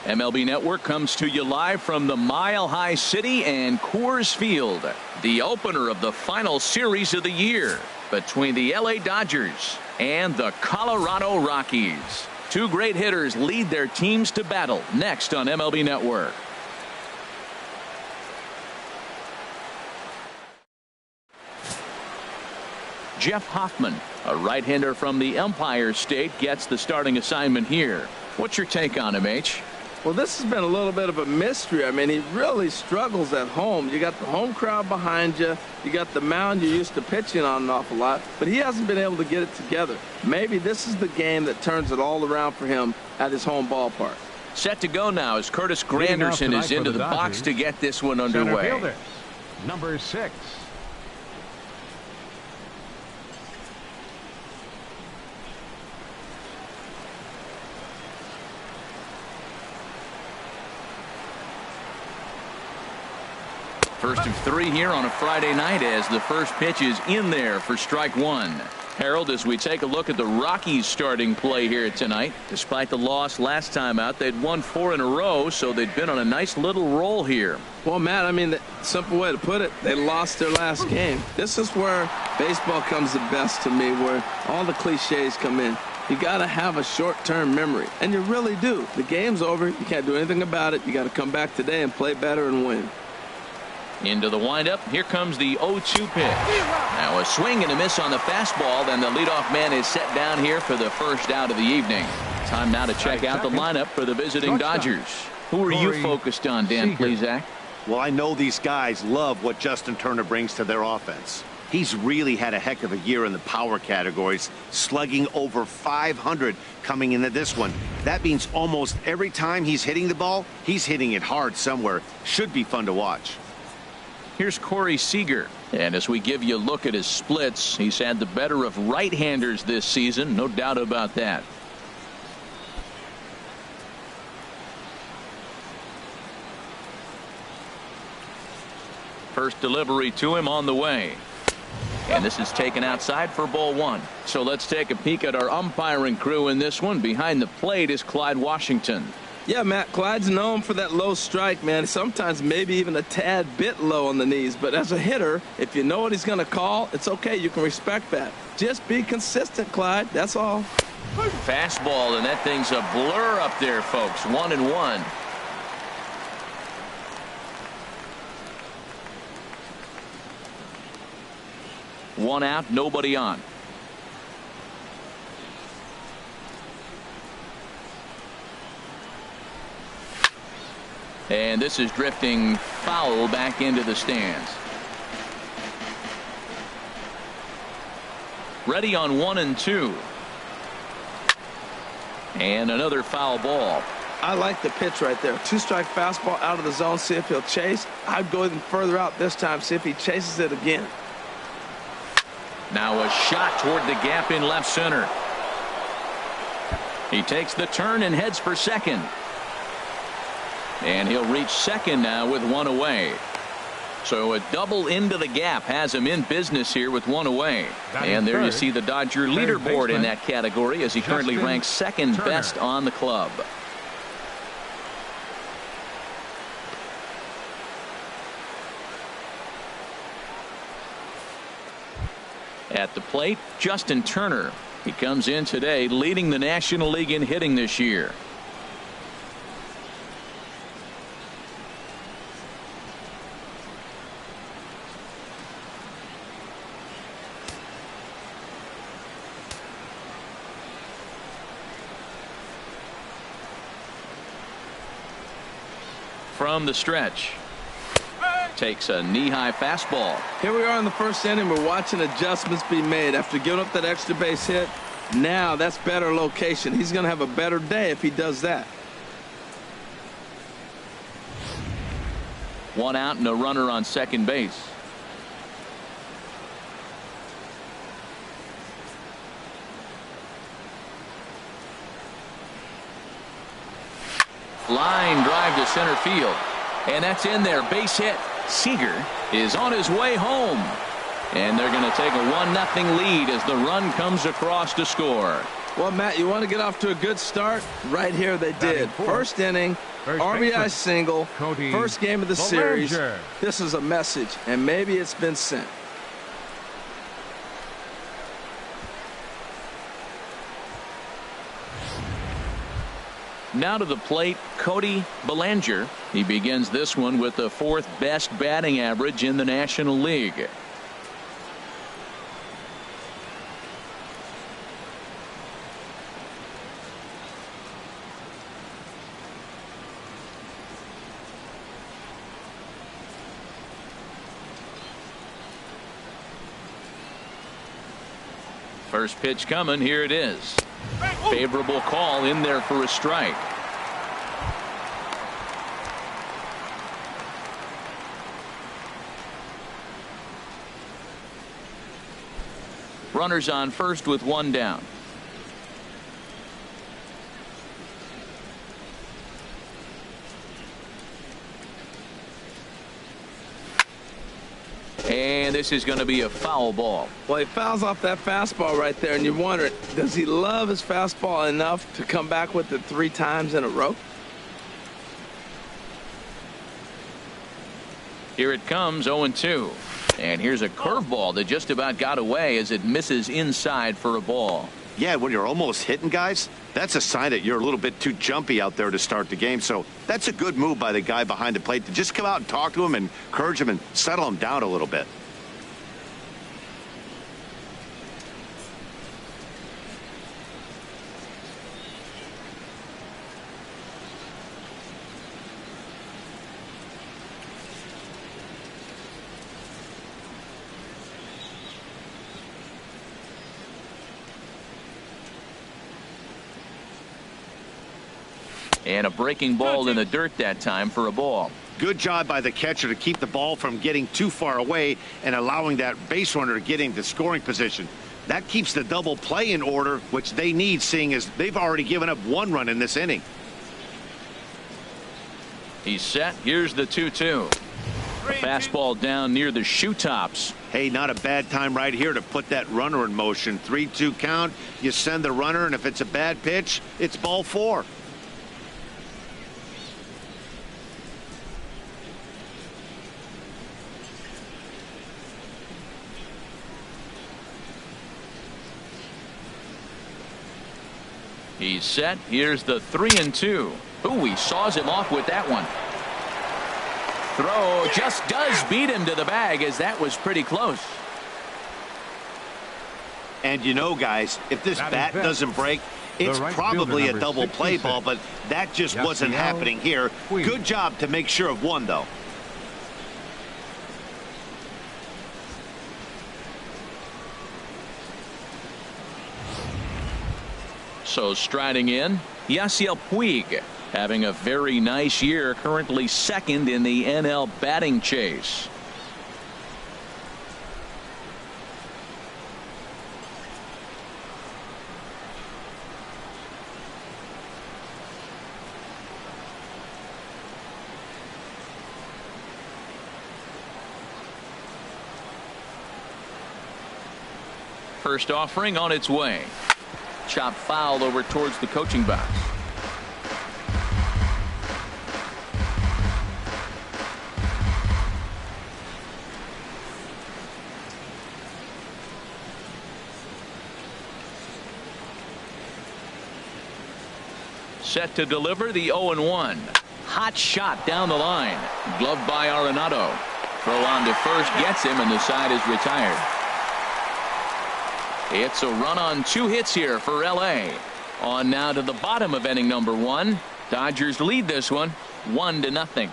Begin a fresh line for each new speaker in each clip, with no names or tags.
MLB Network comes to you live from the Mile High City and Coors Field, the opener of the final series of the year between the LA Dodgers and the Colorado Rockies. Two great hitters lead their teams to battle next on MLB Network. Jeff Hoffman, a right-hander from the Empire State, gets the starting assignment here. What's your take on him, H?
Well, this has been a little bit of a mystery. I mean, he really struggles at home. You got the home crowd behind you. You got the mound you're used to pitching on an awful lot. But he hasn't been able to get it together. Maybe this is the game that turns it all around for him at his home ballpark.
Set to go now as Curtis Granderson is into the box to get this one underway.
Center fielder, number 6.
First of 3 here on a Friday night as the first pitch is in there for strike 1. Harold, as we take a look at the Rockies starting play here tonight, despite the loss last time out, they'd won 4 in a row, so they'd been on a nice little roll here.
Well, Matt, I mean, the simple way to put it, they lost their last game. This is where baseball comes the best to me, where all the cliches come in. You got to have a short-term memory, and you really do. The game's over. You can't do anything about it. You got to come back today and play better and win.
Into the windup. Here comes the 0-2 pitch. Now a swing and a miss on the fastball. Then the leadoff man is set down here for the first out of the evening. Time now to check out the lineup for the visiting Dodgers. Who are you focused on, Dan Plesac?
Well, I know these guys love what Justin Turner brings to their offense. He's really had a heck of a year in the power categories, slugging over 500 coming into this one. That means almost every time he's hitting the ball, he's hitting it hard somewhere. Should be fun to watch.
Here's Corey Seager, and as we give you a look at his splits, he's had the better of right-handers this season, no doubt about that. First delivery to him on the way, and this is taken outside for ball 1. So let's take a peek at our umpiring crew in this one. Behind the plate is Clyde Washington.
Yeah, Matt, Clyde's known for that low strike, man. Sometimes maybe even a tad bit low on the knees. But as a hitter, if you know what he's going to call, it's okay. You can respect that. Just be consistent, Clyde. That's all.
Fastball, and that thing's a blur up there, folks. 1-1. One out, nobody on. And this is drifting foul back into the stands. Ready on 1 and 2. And another foul ball.
I like the pitch right there. 2-strike fastball out of the zone. See if he'll chase. I'd go even further out this time. See if he chases it again.
Now a shot toward the gap in left center. He takes the turn and heads for second. And he'll reach second now with 1 away. So a double into the gap has him in business here with 1 away. And there you see the Dodger leaderboard in that category as he currently ranks second best on the club. At the plate, Justin Turner. He comes in today leading the National League in hitting this year. From the stretch, takes a knee-high fastball.
Here we are in the first inning. We're watching adjustments be made after giving up that extra base hit. Now that's better location. He's going to have a better day if he does that.
1 out and a runner on second base. Line drive to center field, and that's in there. Base hit. Seager is on his way home, and they're going to take a 1-0 lead as the run comes across to score.
Well, Matt, you want to get off to a good start? Right here they did. First inning, RBI single,
CODY
first game of the series. This is a message, and maybe it's been sent.
Now to the plate, CODY Bellinger. He begins this one with the 4th best batting average in the National League. First pitch coming. Here it is. Favorable call in there for a strike. Runners on first with 1 down. And this is going to be a foul ball.
Well, he fouls off that fastball right there, and you wonder, does he love his fastball enough to come back with it 3 times in a row?
Here it comes, 0-2. And here's a curveball that just about got away as it misses inside for a ball.
Yeah, when you're almost hitting guys, that's a sign that you're a little bit too jumpy out there to start the game. So that's a good move by the guy behind the plate to just come out and talk to him and encourage him and settle him down a little bit.
And a breaking ball in the dirt that time for a ball.
Good job by the catcher to keep the ball from getting too far away and allowing that base runner to get into scoring position. That keeps the double play in order, which they need, seeing as they've already given up 1 run in this inning.
He's set. Here's the 2-2. Fastball down near the shoe tops.
Hey, not a bad time right here to put that runner in motion. 3-2 count. You send the runner, and if it's a bad pitch, it's ball 4.
He's set. Here's the 3-2. Ooh, he saws him off with that one. Throw just does beat him to the bag, as that was pretty close.
And you know, guys, if this bat doesn't break, it's probably a double play ball, but that just wasn't happening here. Good job to make sure of 1, though.
So striding in, Yasiel Puig, having a very nice year, currently 2nd in the NL batting chase. First offering on its way. Chop foul over towards the coaching box. Set to deliver the 0-1. Hot shot down the line. Gloved by Arenado. Throw on to first gets him, and the side is retired. It's a run on 2 hits here for LA. On now to the bottom of inning number 1. Dodgers lead this one 1-0.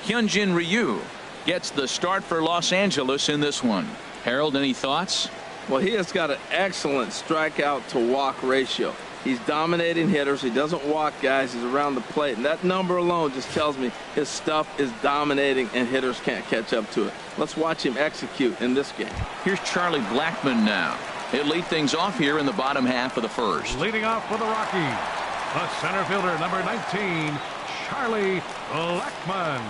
Hyunjin Ryu gets the start for Los Angeles in this one. Harold, any thoughts?
Well, he has got an excellent strikeout to walk ratio. He's dominating hitters. He doesn't walk guys. He's around the plate. And that number alone just tells me his stuff is dominating and hitters can't catch up to it. Let's watch him execute in this game.
Here's Charlie Blackmon now. He'll lead things off here in the bottom half of the first.
Leading off for the Rockies, the center fielder, number 19, Charlie Blackmon.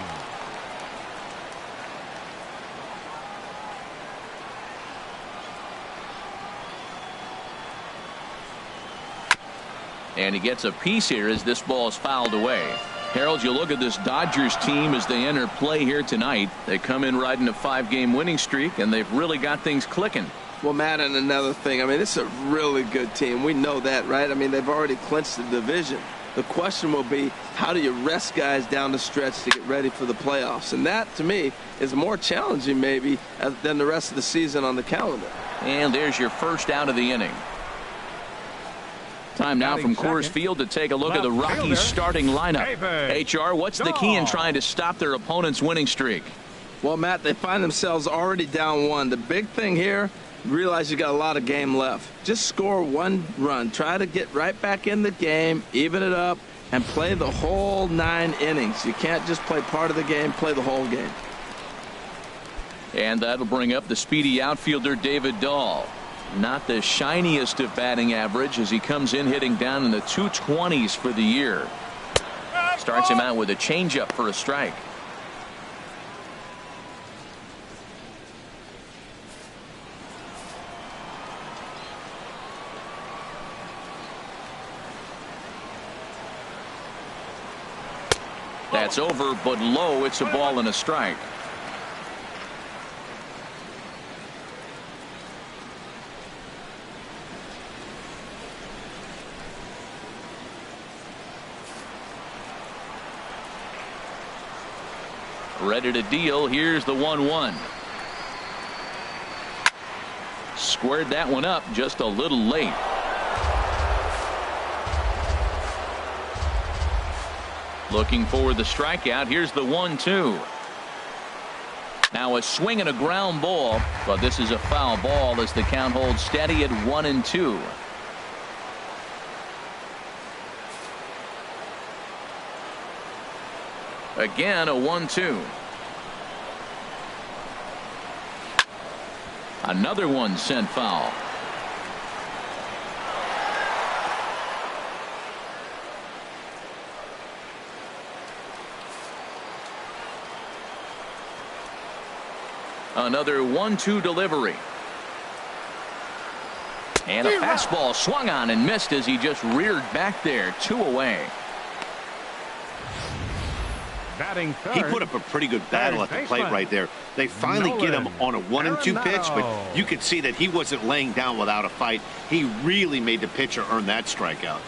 And he gets a piece here as this ball is fouled away. Harold, you look at this Dodgers team as they enter play here tonight. They come in riding a 5-game winning streak, and they've really got things clicking.
Well, Matt, and another thing, I mean, this is a really good team. We know that, right? I mean, they've already clinched the division. The question will be, how do you rest guys down the stretch to get ready for the playoffs? And that, to me, is more challenging maybe than the rest of the season on the calendar.
And there's your first out of the inning. Time now from Coors Field to take a look at the Rockies starting lineup. HR, what's the key in trying to stop their opponent's winning streak?
Well, Matt, they find themselves already down 1. The big thing here, realize you got a lot of game left. Just score 1 run. Try to get right back in the game, even it up, and play the whole 9 innings. You can't just play part of the game, play the whole game.
And that'll bring up the speedy outfielder David Dahl. Not the shiniest of batting average as he comes in hitting down in the 220s for the year. Starts him out with a changeup for a strike. That's over, but low. It's a ball and a strike. Ready to deal. Here's the 1-1. Squared that one up just a little late. Looking for the strikeout. Here's the 1-2. Now a swing and a ground ball, but this is a foul ball as the count holds steady at 1-2. Again, a 1-2. Another one sent foul. Another 1-2 delivery. And a fastball swung on and missed as he just reared back there. 2 away.
Batting third,
he put up a pretty good battle at the plate right there. They finally get him on a 1-2 pitch, but you could see that he wasn't laying down without a fight. He really made the pitcher earn that strikeout.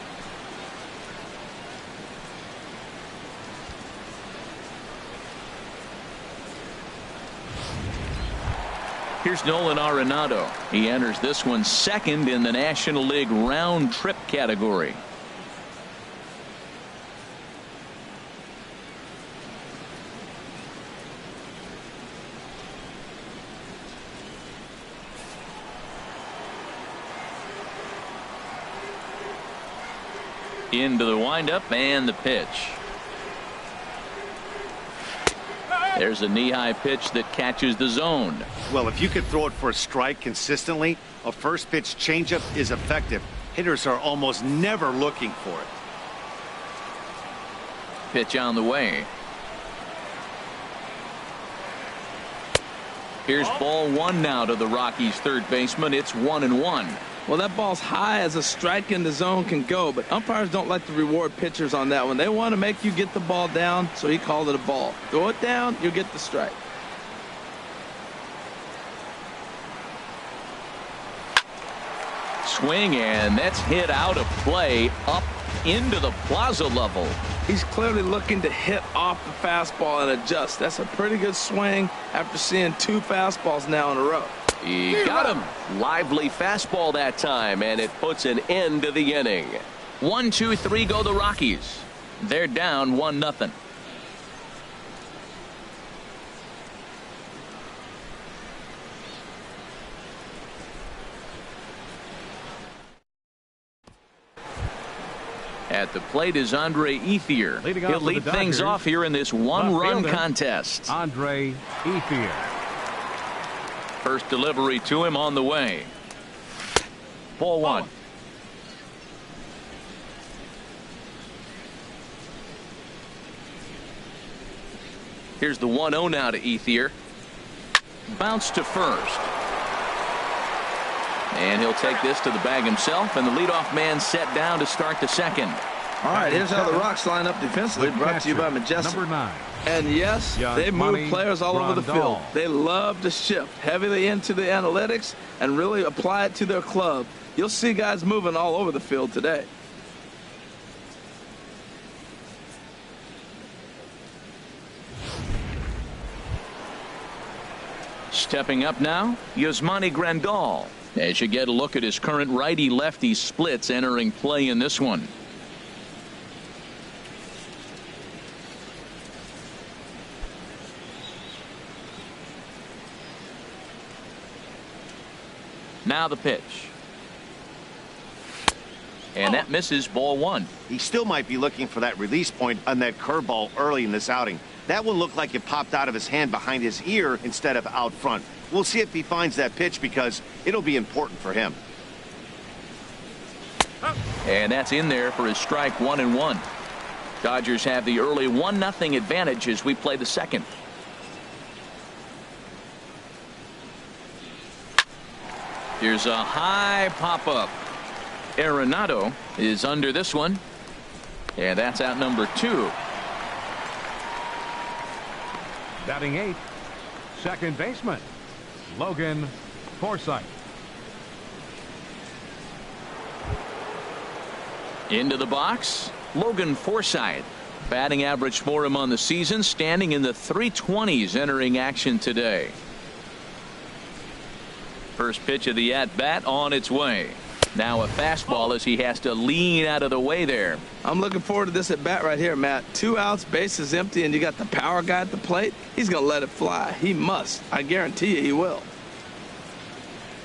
Here's Nolan Arenado. He enters this one second in the National League round trip category. Into the windup and the pitch. There's a knee-high pitch that catches the zone.
Well, if you could throw it for a strike consistently, a first pitch changeup is effective. Hitters are almost never looking for it.
Pitch on the way. Here's ball 1 now to the Rockies' third baseman. It's 1-1.
Well, that ball's high as a strike in the zone can go, but umpires don't like to reward pitchers on that one. They want to make you get the ball down, so he called it a ball. Throw it down, you'll get the strike.
Swing, and that's hit out of play up into the plaza level.
He's clearly looking to hit off the fastball and adjust. That's a pretty good swing after seeing 2 fastballs now in a row.
He got him. Lively fastball that time, and it puts an end to the inning. 1, 2, 3 go the Rockies. They're down 1-0. At the plate is Andre Ethier. He'll lead things off here in this 1-run contest.
Andre Ethier.
First delivery to him on the way. Ball 1. Here's the 1-0 now to Ethier. Bounce to first. And he'll take this to the bag himself, and the leadoff man set down to start the second.
All right, here's how the Rocks line up defensively, brought to you by Majestic.
Number 9.
And yes, they move players all over the field. They love to shift heavily into the analytics and really apply it to their club. You'll see guys moving all over the field today.
Stepping up now, Yasmani Grandal. As you get a look at his current righty-lefty splits entering play in this one. Now the pitch. And that misses, ball 1.
He still might be looking for that release point on that curveball early in this outing. That one looked like it popped out of his hand behind his ear instead of out front. We'll see if he finds that pitch because it'll be important for him.
And that's in there for his strike 1-1. Dodgers have the early 1-0 advantage as we play the second. Here's a high pop-up. Arenado is under this one. And that's out number 2.
Batting 8th, second baseman, Logan Forsythe.
Into the box, Logan Forsythe. Batting average for him on the season standing in the 320s entering action today. First pitch of the at-bat on its way. Now a fastball as he has to lean out of the way there.
I'm looking forward to this at bat right here, Matt. 2 outs, bases empty, and you got the power guy at the plate. He's going to let it fly. He must. I guarantee you he will.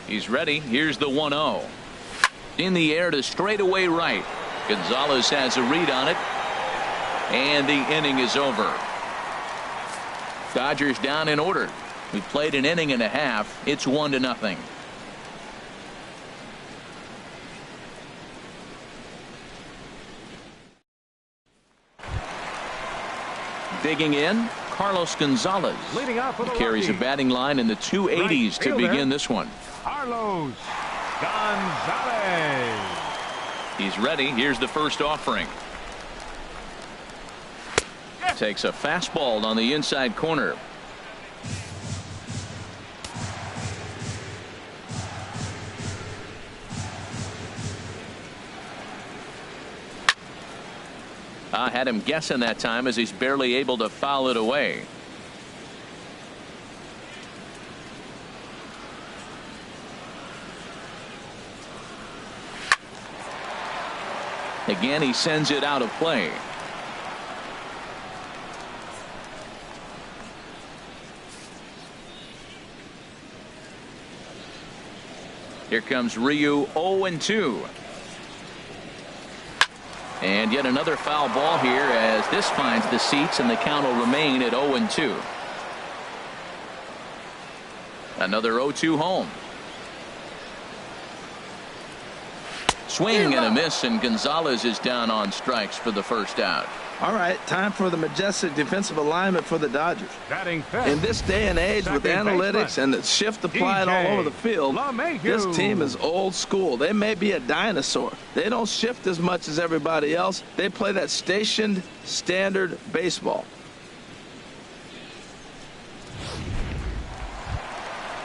He's ready. Here's the 1-0. In the air to straightaway right. Gonzalez has a read on it. And the inning is over. Dodgers down in order. We played an inning and a half. It's 1-0. Digging in, Carlos Gonzalez.
Leading off for the
carries
Rockies.
A batting line in the 280s to begin this one.
Carlos Gonzalez.
He's ready. Here's the first offering. Takes a fastball on the inside corner. I had him guessing that time as he's barely able to foul it away. Again, he sends it out of play. Here comes Ryu, 0-2. And yet another foul ball here as this finds the seats, and the count will remain at 0-2. Another 0-2 home. Swing and a miss, and Gonzalez is down on strikes for the first out.
All right, time for the majestic defensive alignment for the Dodgers.
Batting fifth.
In this day and age with analytics and the shift applied all over the field, this team is old school. They may be a dinosaur. They don't shift as much as everybody else. They play that stationed standard baseball.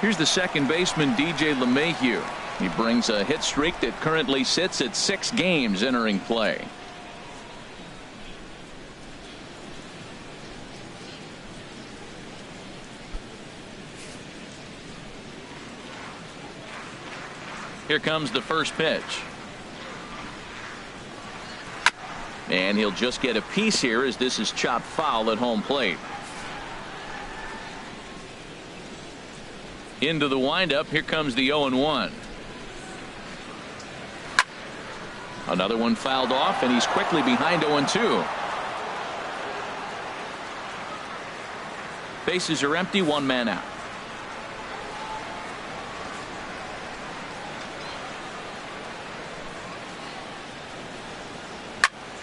Here's the second baseman, DJ LeMahieu. He brings a hit streak that currently sits at 6 games entering play. Here comes the first pitch. And he'll just get a piece here as this is chopped foul at home plate. Into the windup. Here comes the 0-1. Another one fouled off, and he's quickly behind 0-2. Bases are empty, 1 man out.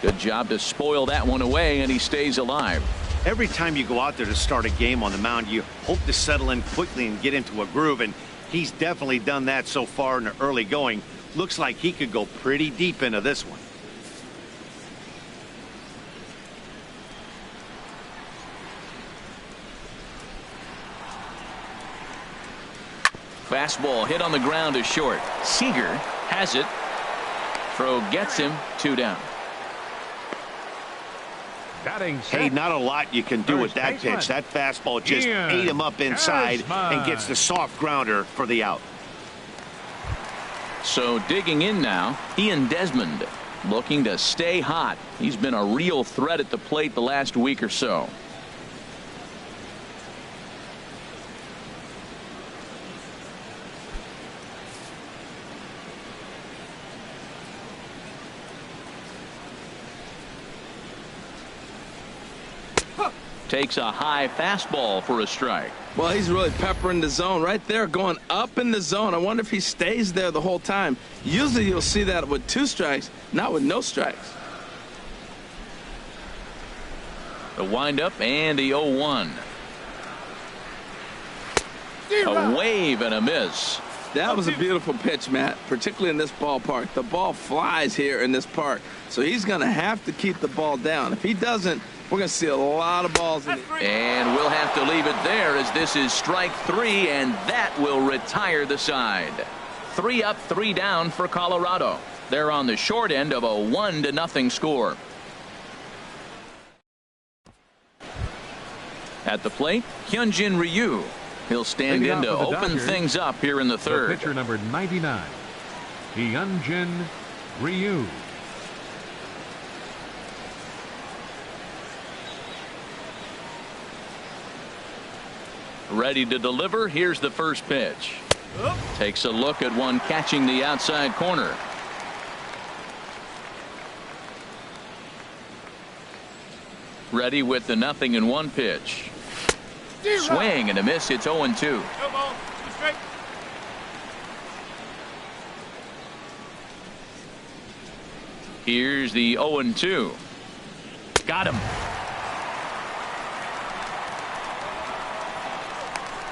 Good job to spoil that one away, and he stays alive.
Every time you go out there to start a game on the mound, you hope to settle in quickly and get into a groove. And He's definitely done that so far in the early going. Looks like he could go pretty deep into this one.
Fastball hit on the ground is short. Seager has it. Throw gets him. 2 down.
Hey, not a lot you can do with that pitch. That fastball just ate him up inside and gets the soft grounder for the out.
So digging in now, Ian Desmond looking to stay hot. He's been a real threat at the plate the last week or so. Takes a high fastball for a strike.
Well, he's really peppering the zone right there, going up in the zone. I wonder if he stays there the whole time. Usually you'll see that with 2 strikes, not with no strikes.
The windup and the 0-1. A wave and a miss.
That was a beautiful pitch, Matt, particularly in this ballpark. The ball flies here in this park, so he's going to have to keep the ball down. If he doesn't, we're going to see a lot of balls in it.
And we'll have to leave it there as this is strike 3, and that will retire the side. 3 up, 3 down for Colorado. They're on the short end of a 1-0 score. At the plate, Hyunjin Ryu. He'll stand in to open things up here in the third.
Pitcher number 99, Hyunjin Ryu.
Ready to deliver. Here's the first pitch. Takes a look at one catching the outside corner. Ready with the 0-1 pitch. Swing and a miss. It's 0-2. Here's the 0-2. Got him.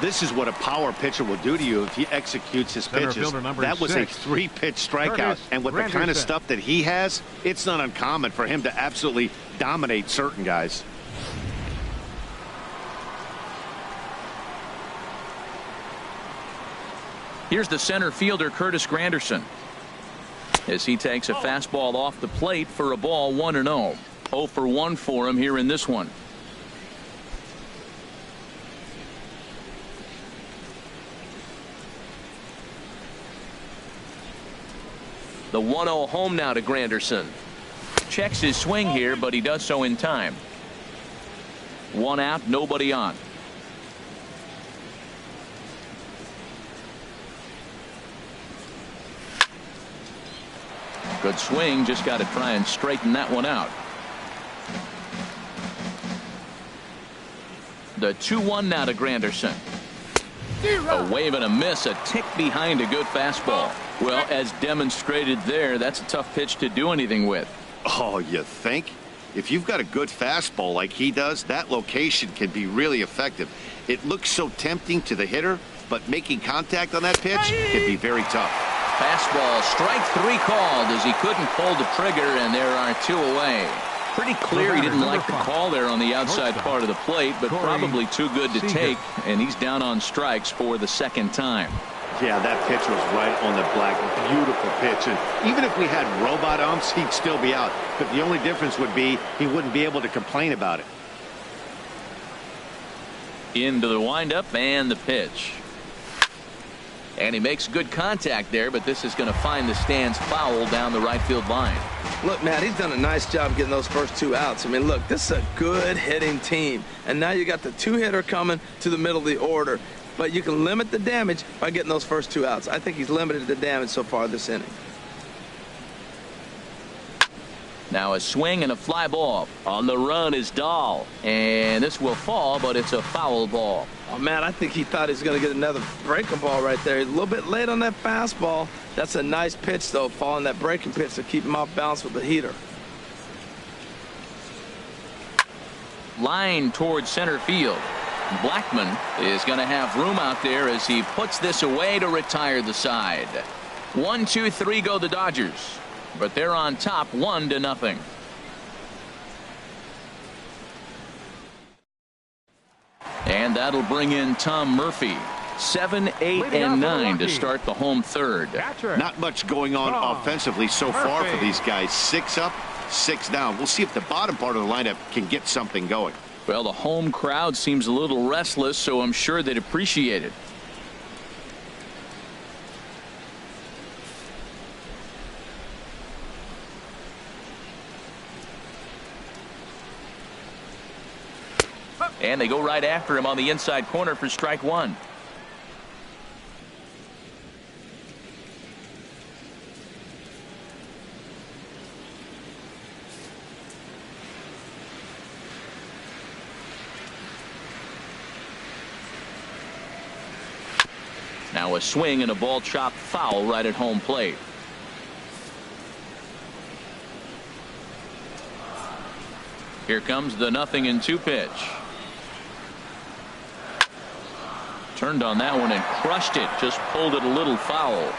This is what a power pitcher will do to you if he executes his pitches. That was a 3-pitch strikeout, and with the kind of stuff that he has, it's not uncommon for him to absolutely dominate certain guys.
Here's the center fielder, Curtis Granderson, as he takes a fastball off the plate for a ball. 1-0. 0 for 1 for him here in this one. The 1-0 home now to Granderson. Checks his swing here, but he does so in time. 1 out, nobody on. Good swing, just got to try and straighten that one out. The 2-1 now to Granderson. A wave and a miss, a tick behind a good fastball. Well, as demonstrated there, that's a tough pitch to do anything with.
Oh, you think? If you've got a good fastball like he does, that location can be really effective. It looks so tempting to the hitter, but making contact on that pitch can be very tough.
Fastball, strike 3 called as he couldn't pull the trigger, and there are 2 away. Pretty clear he didn't like the call there on the outside part of the plate, but probably too good to take, and he's down on strikes for the 2nd time.
Yeah, that pitch was right on the black. Beautiful pitch. And even if we had robot umps, he'd still be out. But the only difference would be he wouldn't be able to complain about it.
Into the windup and the pitch. And he makes good contact there, but this is going to find the stands foul down the right field line.
Look, Matt, he's done a nice job getting those first 2 outs. I mean, look, this is a good hitting team. And now you got the 2-hitter coming to the middle of the order. But you can limit the damage by getting those first 2 outs. I think he's limited the damage so far this inning.
Now a swing and a fly ball. On the run is Dahl. And this will fall, but it's a foul ball.
Oh, man, I think he thought he was going to get another breaking ball right there. He's a little bit late on that fastball. That's a nice pitch, though, following that breaking pitch to keep him off balance with the heater.
Line towards center field. Blackmon is going to have room out there as he puts this away to retire the side. 1, 2, 3 go the Dodgers, but they're on top 1-0. And that'll bring in Tom Murphy. 7, 8, and 9 to start the home third.
Not much going on offensively so far for these guys. 6 up, 6 down. We'll see if the bottom part of the lineup can get something going.
Well, the home crowd seems a little restless, so I'm sure they'd appreciate it. And they go right after him on the inside corner for strike 1. Now a swing and a ball chopped foul right at home plate. Here comes the 0-2 pitch. Turned on that one and crushed it. Just pulled it a little foul.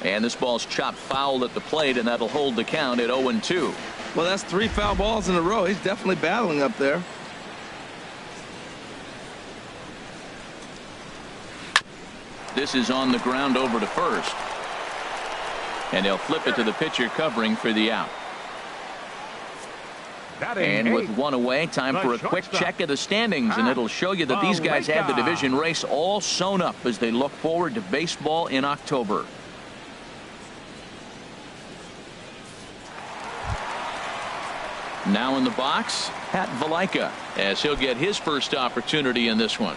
And this ball's chopped foul at the plate, and that'll hold the count at 0-2.
Well, that's 3 foul balls in a row. He's definitely battling up there.
This is on the ground over to first. And they'll flip it to the pitcher covering for the out. And with 1 away, time for a quick check of the standings, and it'll show you that these guys have the division race all sewn up as they look forward to baseball in October. Now in the box, Pat Valaika, as he'll get his first opportunity in this one.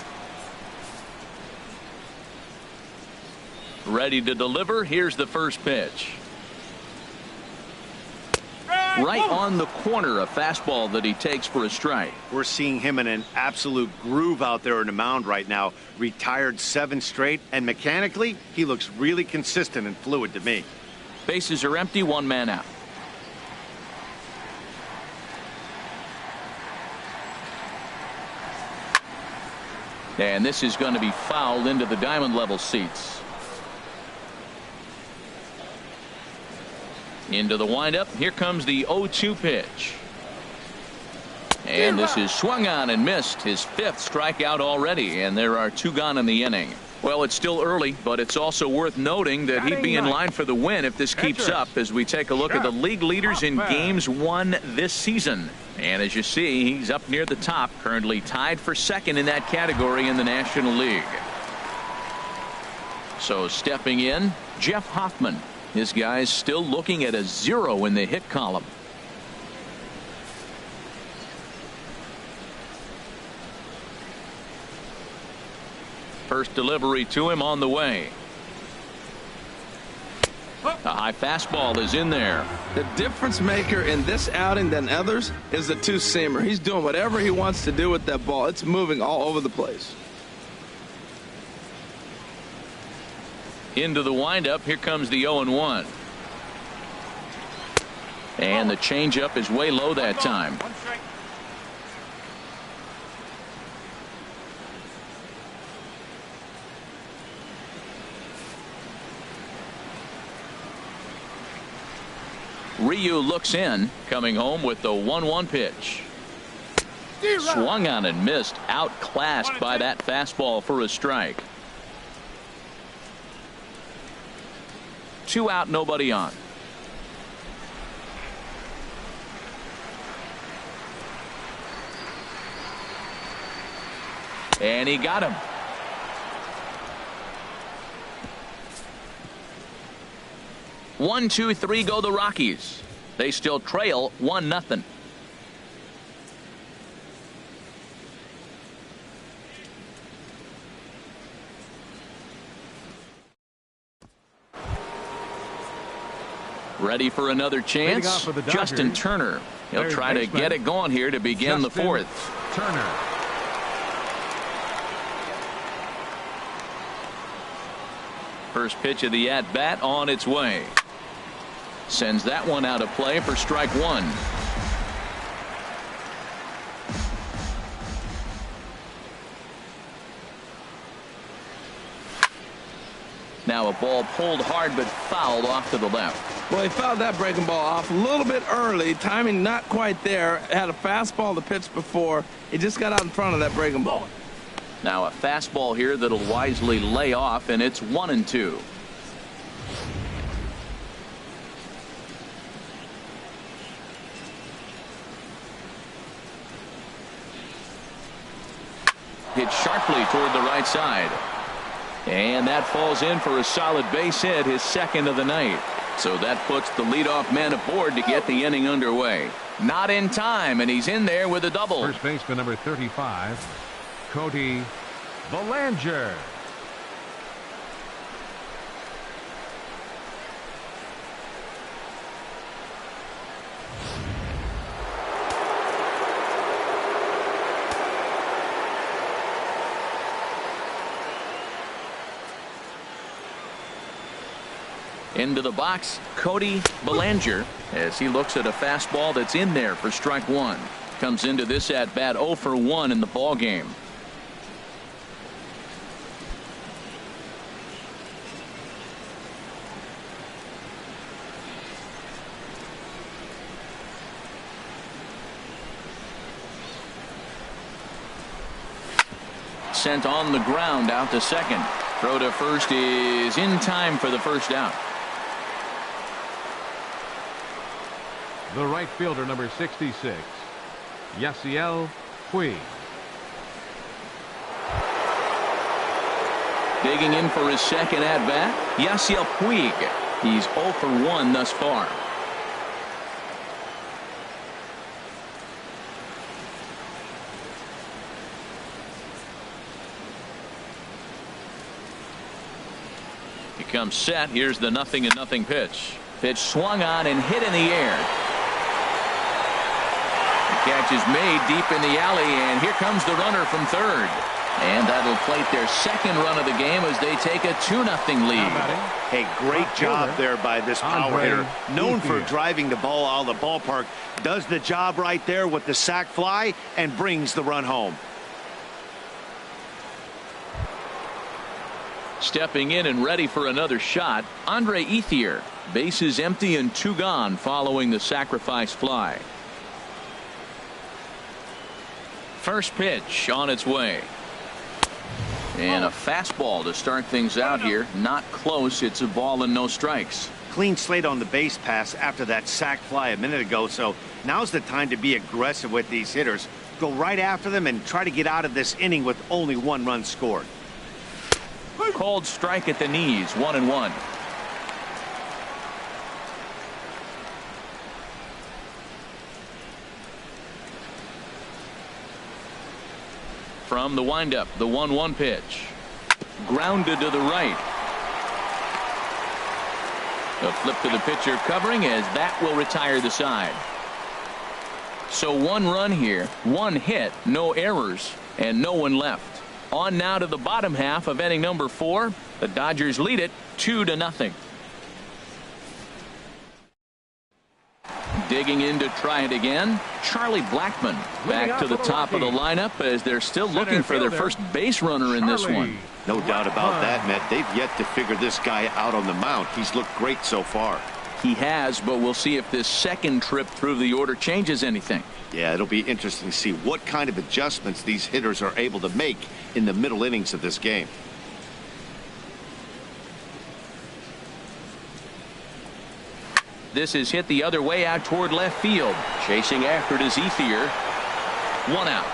Ready to deliver. Here's the first pitch. Right on the corner, a fastball that he takes for a strike.
We're seeing him in an absolute groove out there in the mound right now. Retired 7 straight, and mechanically, he looks really consistent and fluid to me.
Bases are empty, 1 man out. And this is going to be fouled into the diamond level seats. Into the windup. Here comes the 0-2 pitch. And this is swung on and missed. His 5th strikeout already, and there are 2 gone in the inning. Well, it's still early, but it's also worth noting that he'd be in line for the win if this keeps up as we take a look at the league leaders in games won this season. And as you see, he's up near the top, currently tied for 2nd in that category in the National League. So stepping in, Jeff Hoffman. His guy's still looking at a 0 in the hit column. First delivery to him on the way. A high fastball is in there.
The difference maker in this outing than others is the 2-seamer. He's doing whatever he wants to do with that ball. It's moving all over the place.
Into the windup. Here comes the 0-1. And the changeup is way low that time. Ryu looks in, coming home with the 1-1 pitch. Swung on and missed, outclassed by that fastball for a strike. 2 out, nobody on. And he got him. One, 2, 3 go the Rockies. They still trail 1-0. Ready for another chance? Justin Turner. He'll try to get it going here to begin the 4th.
Turner.
First pitch of the at-bat on its way. Sends that one out of play for strike one. Now a ball pulled hard but fouled off to the left.
Well, he fouled that breaking ball off a little bit early. Timing not quite there. Had a fastball to pitch before. He just got out in front of that breaking ball.
Now a fastball here that'll wisely lay off, and it's 1-2. Hit sharply toward the right side. And that falls in for a solid base hit, his second of the night. So that puts the leadoff man aboard to get the inning underway. Not in time, and he's in there with a double.
First baseman number 35, CODY Bellinger.
Into the box, CODY Bellinger, as he looks at a fastball that's in there for strike one. Comes into this at bat 0 for 1 in the ball game. Sent on the ground out to second. Throw to first is in time for the first out.
The right fielder, number 66, Yasiel Puig.
Digging in for his second at bat, Yasiel Puig. He's 0 for 1 thus far. He comes set. Here's the 0-0 pitch. Pitch swung on and hit in the air. The catch is made deep in the alley, and here comes the runner from third. And that'll plate their second run of the game as they take a 2-0 lead.
Hey, great job there by this power hitter. Known for driving the ball out of the ballpark. Does the job right there with the sac fly and brings the run home.
Stepping in and ready for another shot, Andre Ethier. Bases empty and 2 gone following the sacrifice fly. First pitch on its way. And a fastball to start things out here. Not close. It's a ball and no strikes.
Clean slate on the base pass after that sac fly a minute ago, so now's the time to be aggressive with these hitters. Go right after them and try to get out of this inning with only 1 run scored.
Called strike at the knees, 1-1. From the windup, the 1-1 pitch. Grounded to the right. A flip to the pitcher covering, as that will retire the side. So 1 run here, 1 hit, no errors, and no one left. On now to the bottom half of inning number 4. The Dodgers lead it 2-0. Digging in to try it again, Charlie Blackmon back to the top of the lineup as they're still looking for their first base runner in this one.
No doubt about that, Matt. They've yet to figure this guy out on the mound. He's looked great so far.
He has, but we'll see if this second trip through the order changes anything.
Yeah, it'll be interesting to see what kind of adjustments these hitters are able to make in the middle innings of this game.
This is hit the other way out toward left field. Chasing after it is Ethier. 1 out.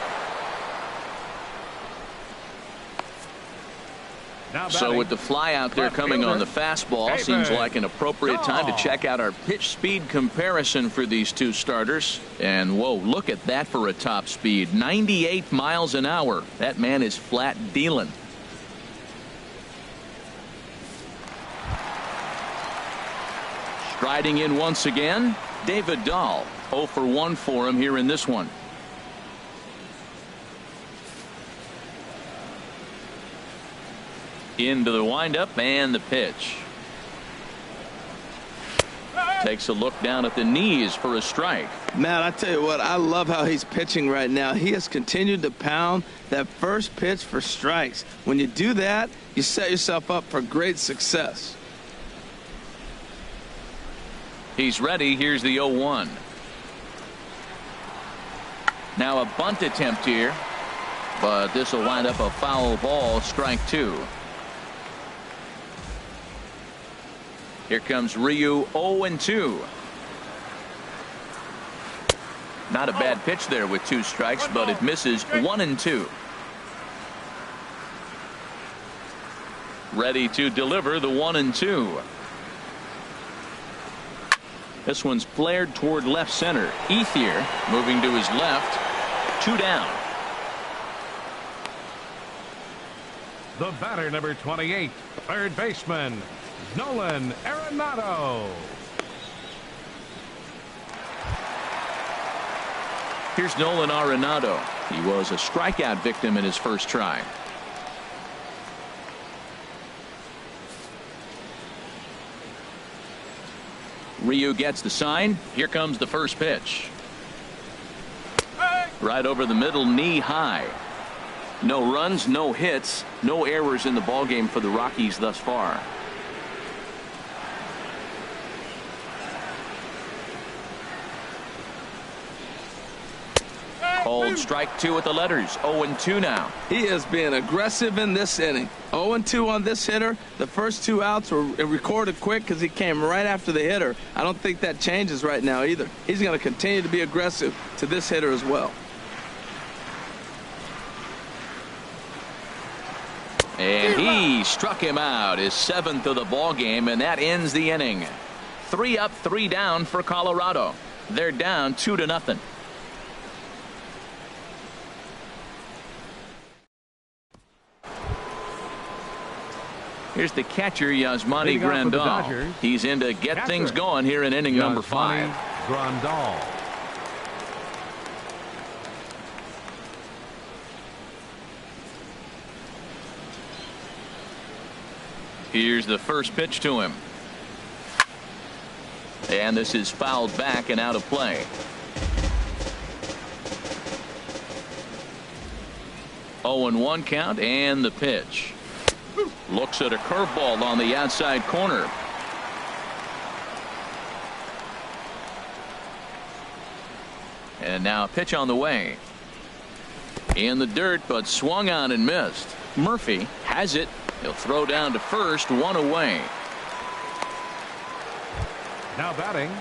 So with the fly out there coming on the fastball, seems like an appropriate time to check out our pitch speed comparison for these two starters. And whoa, look at that for a top speed. 98 miles an hour. That man is flat dealing. Striding in once again, David Dahl. 0 for 1 for him here in this one. Into the windup and the pitch. Takes a look down at the knees for a strike.
Matt, I tell you what, I love how he's pitching right now. He has continued to pound that first pitch for strikes. When you do that, you set yourself up for great success.
He's ready. Here's the 0-1. Now a bunt attempt here, but this will wind up a foul ball, strike 2. Here comes Ryu, 0-2. Not a bad pitch there with 2 strikes, but it misses. 1-2. Ready to deliver the 1-2. This one's flared toward left center. Ethier moving to his left. 2 down.
The batter, number 28, third baseman, Nolan Arenado.
Here's Nolan Arenado. He was a strikeout victim in his first try. Ryu gets the sign. Here comes the first pitch. Right over the middle, knee high. No runs, no hits, no errors in the ballgame for the Rockies thus far. Called strike 2 with the letters. 0-2 now.
He is being aggressive in this inning. 0-2 on this hitter. The first 2 outs were recorded quick because he came right after the hitter. I don't think that changes right now either. He's going to continue to be aggressive to this hitter as well.
And he struck him out, his 7th of the ball game, and that ends the inning. 3 up, 3 down for Colorado. They're down 2-0. Here's the catcher, Yasmani Grandal. He's in to get things going here in inning number 5.
Grandal.
Here's the first pitch to him. And this is fouled back and out of play. 0-1 count and the pitch. Looks at a curveball on the outside corner. And now a pitch on the way. In the dirt, but swung on and missed. Murphy has it. He'll throw down to first, 1 away.
Now batting.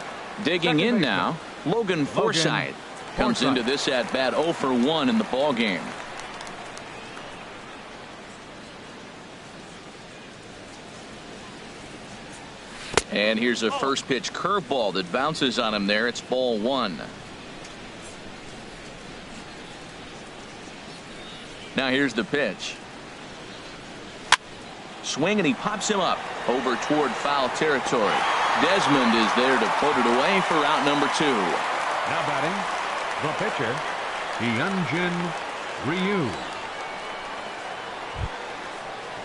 Digging in now, Logan Forsythe comes into this at bat 0 for 1 in the ball game. And here's a first pitch curveball that bounces on him there. It's ball 1. Now here's the pitch. Swing, and he pops him up over toward foul territory. Desmond is there to put it away for out number 2.
Now batting, the pitcher, Hyunjin Ryu.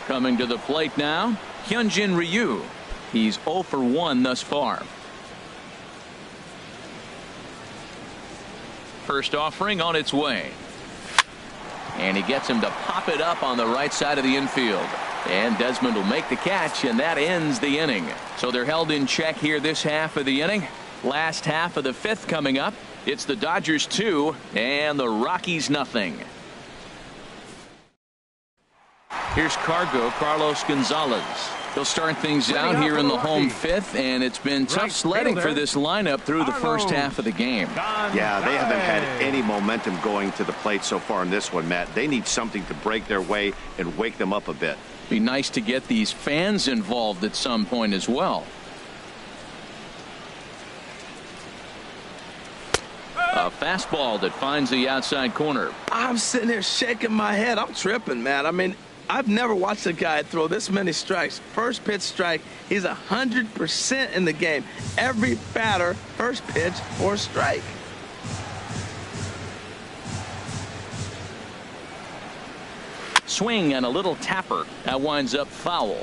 Coming to the plate now, Hyunjin Ryu. He's 0 for 1 thus far. First offering on its way. And he gets him to pop it up on the right side of the infield. And Desmond will make the catch, and that ends the inning. So they're held in check here this half of the inning. Last half of the 5th coming up. It's the Dodgers 2 and the Rockies nothing. Here's Carlos Gonzalez. He'll start things out here in the home 5th, and it's been tough sledding for this lineup through the first half of the game.
Yeah, they haven't had any momentum going to the plate so far in this one, Matt. They need something to break their way and wake them up a bit.
Be nice to get these fans involved at some point as well. A fastball that finds the outside corner.
I'm sitting there shaking my head. I'm tripping, man. I mean, I've never watched a guy throw this many strikes. First pitch strike. He's 100% in the game. Every batter, first pitch or strike.
swing and a little tapper. That winds up foul.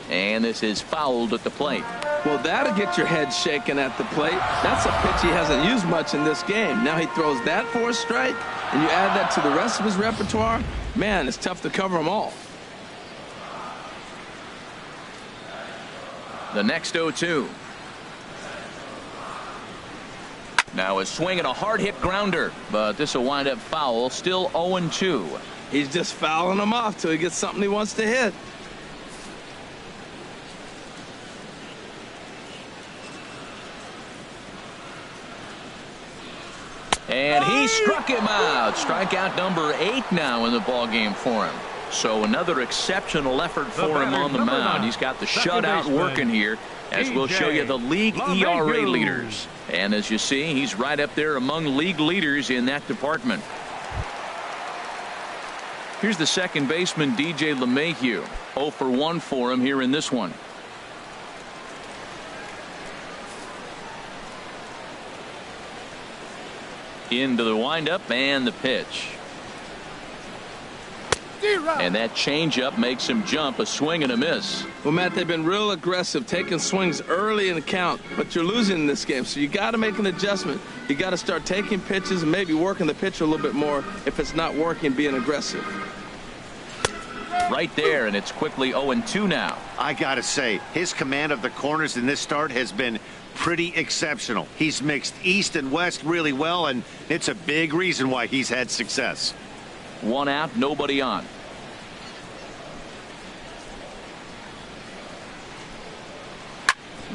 And this is fouled at the plate.
Well, that'll get your head shaken at the plate. That's a pitch he hasn't used much in this game. Now he throws that for a strike, and you add that to the rest of his repertoire. Man, it's tough to cover them all.
The next 0-2. Now a swing and a hard hit grounder, but this will wind up foul. Still 0-2.
He's just fouling them off till he gets something he wants to hit.
And he struck him out. Strikeout number 8 now in the ball game for him. So another exceptional effort for him on the mound. He's got the shutout working here, as we'll show you the league ERA leaders. And as you see, he's right up there among league leaders in that department. Here's the second baseman, DJ LeMahieu. 0 for 1 for him here in this one. Into the windup and the pitch. And that changeup makes him jump. A swing and a miss.
Well, Matt, they've been real aggressive, taking swings early in the count, but you're losing in this game, so you got to make an adjustment. You got to start taking pitches and maybe working the pitcher a little bit more if it's not working, being aggressive.
Right there, and it's quickly 0-2 now.
I got to say, his command of the corners in this start has been pretty exceptional. He's mixed east and west really well, and it's a big reason why he's had success.
1 out, nobody on.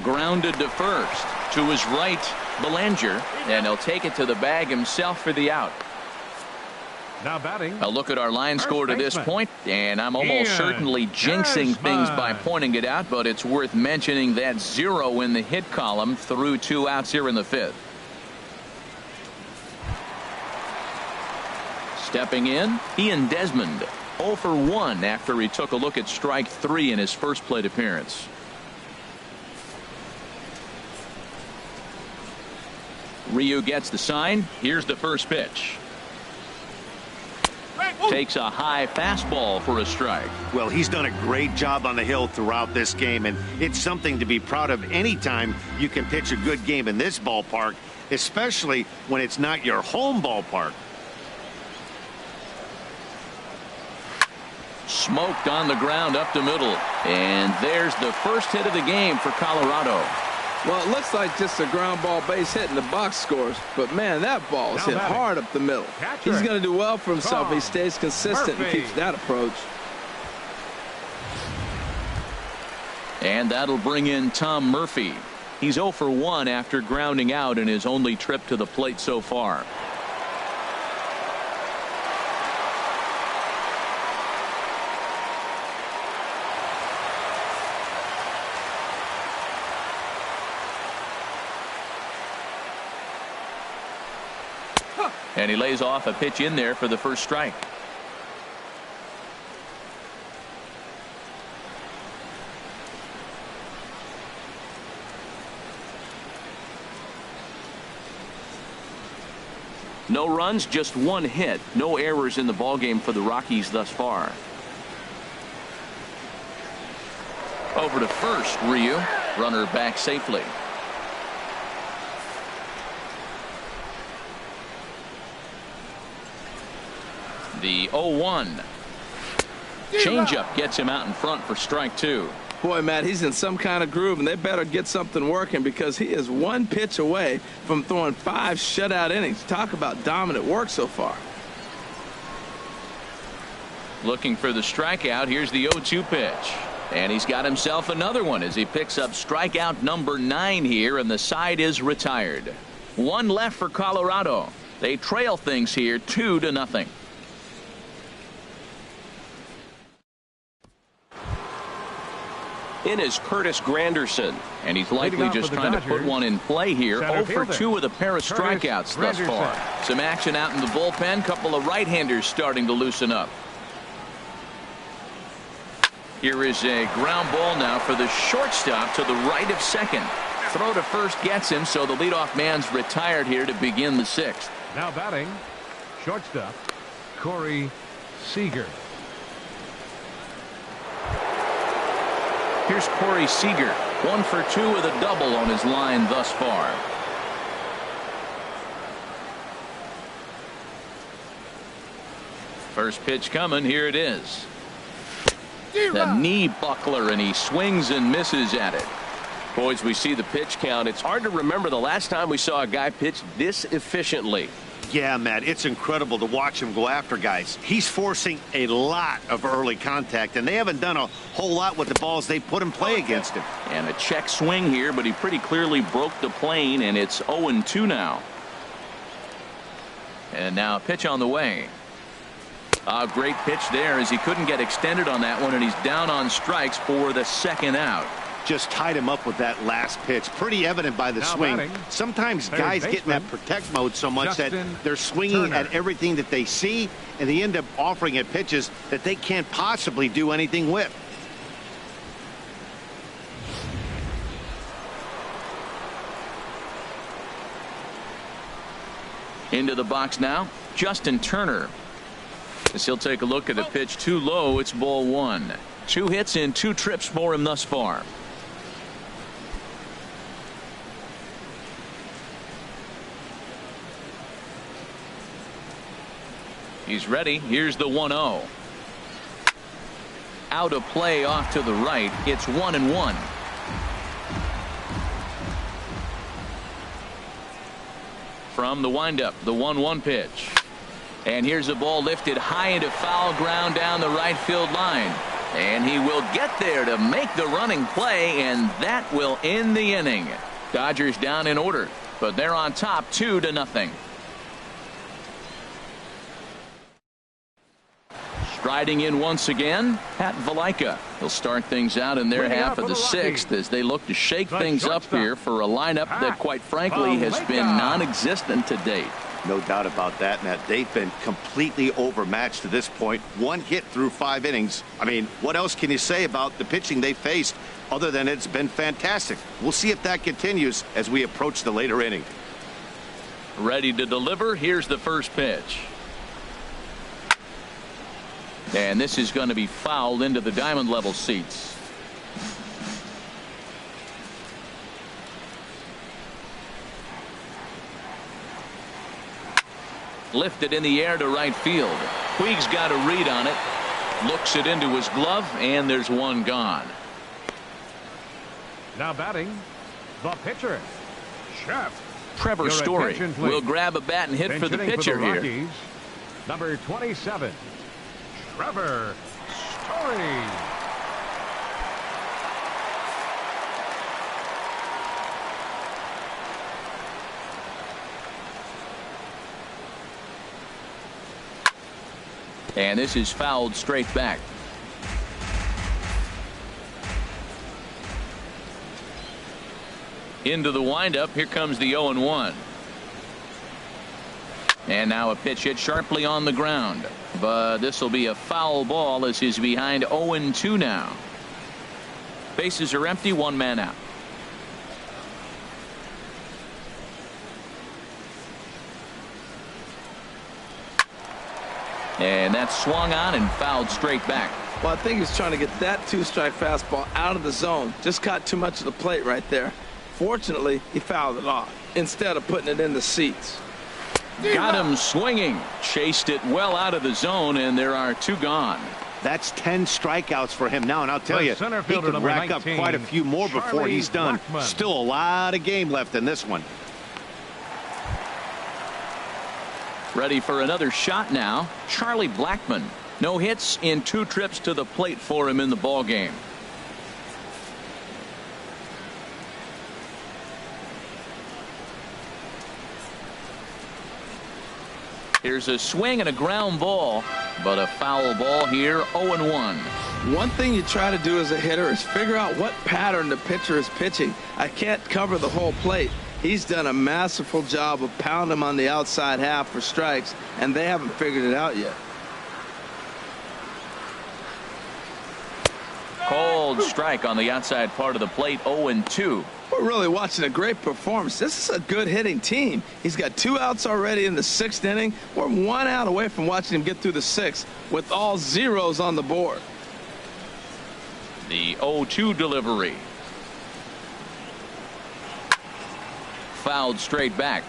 Grounded to first. To his right, Bellinger, and he'll take it to the bag himself for the out.
Now batting.
A look at our line score to this point, and I'm almost certainly jinxing things by pointing it out, but it's worth mentioning that 0 in the hit column through 2 outs here in the 5th. Stepping in, Ian Desmond. 0 for 1 after he took a look at strike 3 in his first plate appearance. Ryu gets the sign. Here's the first pitch. Takes a high fastball for a strike.
Well, he's done a great job on the hill throughout this game, and it's something to be proud of anytime you can pitch a good game in this ballpark, especially when it's not your home ballpark.
Smoked on the ground up the middle, and there's the first hit of the game for Colorado.
Well, it looks like just a ground ball base hit in the box scores, but man, that ball is hit hard up the middle. He's going to do well for himself if he stays consistent and keeps that approach.
And that'll bring in Tom Murphy. He's 0 for 1 after grounding out in his only trip to the plate so far. And he lays off a pitch in there for the first strike. No runs, just 1 hit. No errors in the ballgame for the Rockies thus far. Over to first, Ryu. Runner back safely. The 0-1. Changeup gets him out in front for strike 2.
Boy, Matt, he's in some kind of groove, and they better get something working because he is 1 pitch away from throwing 5 shutout innings. Talk about dominant work so far.
Looking for the strikeout. Here's the 0-2 pitch. And he's got himself another one as he picks up strikeout number 9 here, and the side is retired. 1 left for Colorado. They trail things here 2-0. In is Curtis Granderson, and he's likely just trying to put one in play here. 0 for 2 with a pair of strikeouts thus far. Some action out in the bullpen. Couple of right-handers starting to loosen up. Here is a ground ball now for the shortstop to the right of second. Throw to first gets him, so the leadoff man's retired here to begin the sixth.
Now batting, shortstop, Corey Seager.
Here's Corey Seager, 1 for 2 with a double on his line thus far. First pitch coming. Here it is. The knee buckler, and he swings and misses at it. Boys, we see the pitch count. It's hard to remember the last time we saw a guy pitch this efficiently.
Yeah, Matt, it's incredible to watch him go after guys. He's forcing a lot of early contact, and they haven't done a whole lot with the balls they put in play against him.
And a check swing here, but he pretty clearly broke the plane, and it's 0-2 now. And now a pitch on the way. A great pitch there, as he couldn't get extended on that one, and he's down on strikes for the second out.
Just tied him up with that last pitch. Pretty evident by the swing. Sometimes guys get in that protect mode so much that they're swinging at everything that they see, and they end up offering at pitches that they can't possibly do anything with.
Into the box now, Justin Turner. As he'll take a look at a pitch too low, it's ball 1. 2 hits and 2 trips for him thus far. He's ready. Here's the 1-0. Out of play off to the right. It's 1-1. From the windup, the 1-1 pitch. And here's a ball lifted high into foul ground down the right field line. And he will get there to make the running play, and that will end the inning. Dodgers down in order, but they're on top 2-0. Striding in once again, Pat Valaika. He'll start things out in their half of the sixth as they look to shake things up here for a lineup that, quite frankly, has been non-existent to date.
No doubt about that, Matt. They've been completely overmatched to this point. 1 hit through 5 innings. I mean, what else can you say about the pitching they faced other than it's been fantastic? We'll see if that continues as we approach the later inning.
Ready to deliver. Here's the first pitch. And this is going to be fouled into the diamond level seats. Lifted in the air to right field. Puig's got a read on it. Looks it into his glove, and there's one gone.
Now batting, the pitcher, Chef.
Trevor Story will grab a bat and hit for the pitcher
for the Rockies,
here.
Number 27, Trevor Story.
And this is fouled straight back. Into the windup. Here comes the 0-1. And now a pitch hit sharply on the ground. But this will be a foul ball as he's behind 0-2 now. Bases are empty. 1 man out. And that's swung on and fouled straight back.
Well, I think he's trying to get that 2-strike fastball out of the zone. Just caught too much of the plate right there. Fortunately, he fouled it off instead of putting it in the seats.
Got him swinging. Chased it well out of the zone, and there are 2 gone.
That's 10 strikeouts for him now, and I'll tell you, he could rack up quite a few more before he's done.
BLACKMON.
Still a lot of game left in this one.
Ready for another shot now. Charlie Blackmon. No hits in 2 trips to the plate for him in the ball game. Here's a swing and a ground ball, but a foul ball here. 0-1.
One thing you try to do as a hitter is figure out what pattern the pitcher is pitching. I can't cover the whole plate. He's done a masterful job of pounding him on the outside half for strikes, and they haven't figured it out yet.
called strike on the outside part of the plate. 0-2.
We're really watching a great performance. This is a good hitting team. He's got 2 outs already in the 6th inning. We're 1 out away from watching him get through the 6th with all zeros on the board.
The 0-2 delivery. Fouled straight back.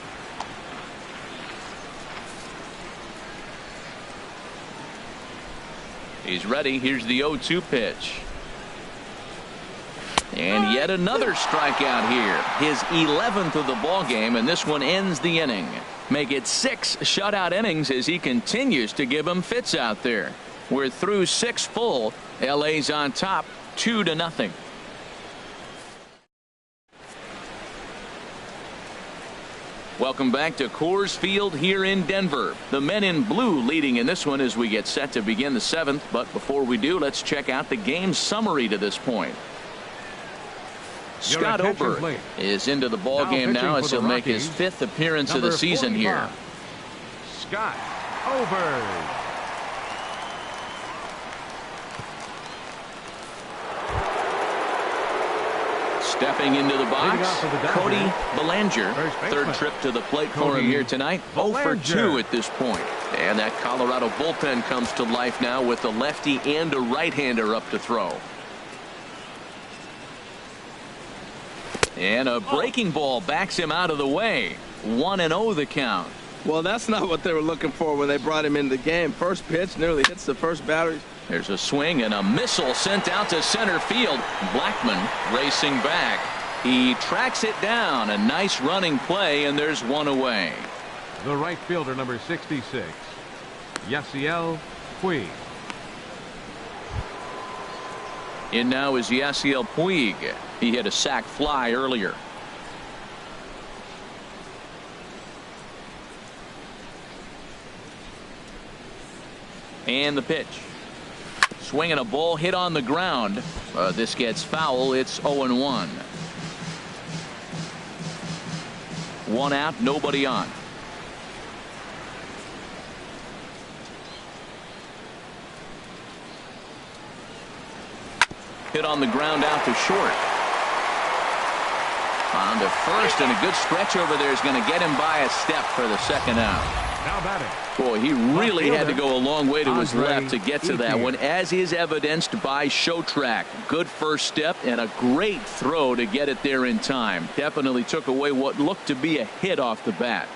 He's ready. Here's the 0-2 pitch. And yet another strikeout here. His 11th of the ball game, and this one ends the inning. Make it 6 shutout innings as he continues to give him fits out there. We're through 6 full. LA's on top 2-0. Welcome back to Coors Field here in Denver. The men in blue leading in this one as we get set to begin the 7th. But before we do, let's check out the game summary to this point. Scott Oberg is into the ball game now as he'll make his 5th appearance of the season here.
Scott Oberg.
Stepping into the box, CODY Bellinger. 3rd trip to the plate for him here tonight. 0-for-2 at this point. And that Colorado bullpen comes to life now with a lefty and a right-hander up to throw. And a breaking ball backs him out of the way. 1-0 the count.
Well, that's not what they were looking for when they brought him into the game. First pitch nearly hits the first batter.
There's a swing and a missile sent out to center field. Blackmon racing back. He tracks it down. A nice running play, and there's 1 away.
The right fielder, number 66, Yasiel Puig.
In now is Yasiel Puig. He hit a sac fly earlier. And the pitch. Swinging a ball hit on the ground. This gets foul. It's 0-1. 1 out, nobody on. Hit on the ground out to short. On to first, and a good stretch over there is going to get him by a step for the 2nd out.
Now batting.
Boy, he really had to go a long way to his left to get to that one, as is evidenced by Showtrack. Good first step and a great throw to get it there in time. Definitely took away what looked to be a hit off the bat.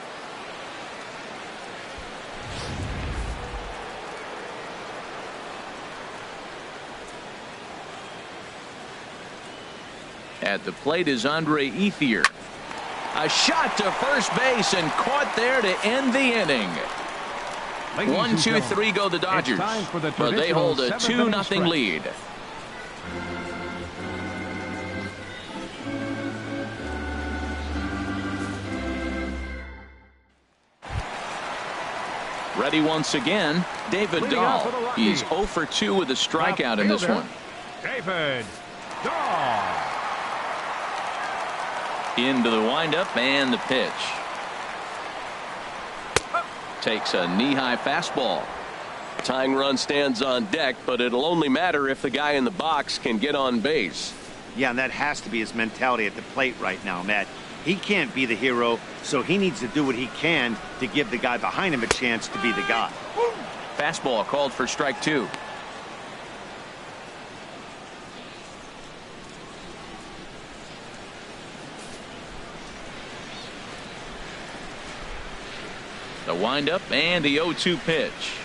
At the plate is Andre Ethier. A shot to first base and caught there to end the inning. 1, 2, 3 go the Dodgers, but they hold a 2-0 lead. Ready once again, David Dahl. He's 0-for-2 with a strikeout in this one.
David Dahl.
Into the windup and the pitch. Takes a knee-high fastball. Tying run stands on deck, but it'll only matter if the guy in the box can get on base.
Yeah, and that has to be his mentality at the plate right now, Matt. He can't be the hero, so he needs to do what he can to give the guy behind him a chance to be the guy.
Fastball called for strike 2. The windup and the 0-2 pitch.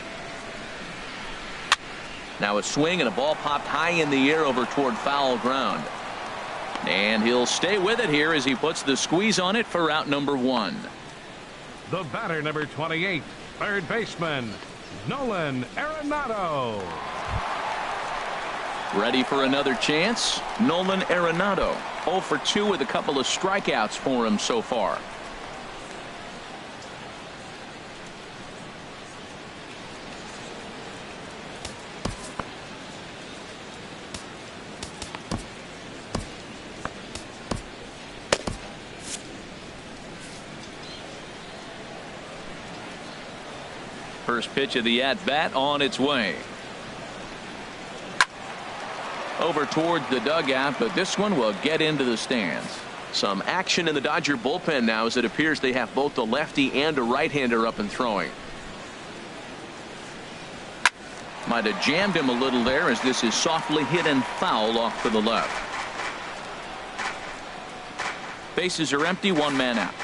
Now a swing and a ball popped high in the air over toward foul ground. And he'll stay with it here as he puts the squeeze on it for out number 1.
The batter, number 28, 3rd baseman, Nolan Arenado.
Ready for another chance? Nolan Arenado, 0-for-2 with a couple of strikeouts for him so far. First pitch of the at-bat on its way. over towards the dugout, but this one will get into the stands. Some action in the Dodger bullpen now, as it appears they have both a lefty and a right-hander up and throwing. Might have jammed him a little there, as this is softly hit and foul off to the left. Bases are empty, one man out.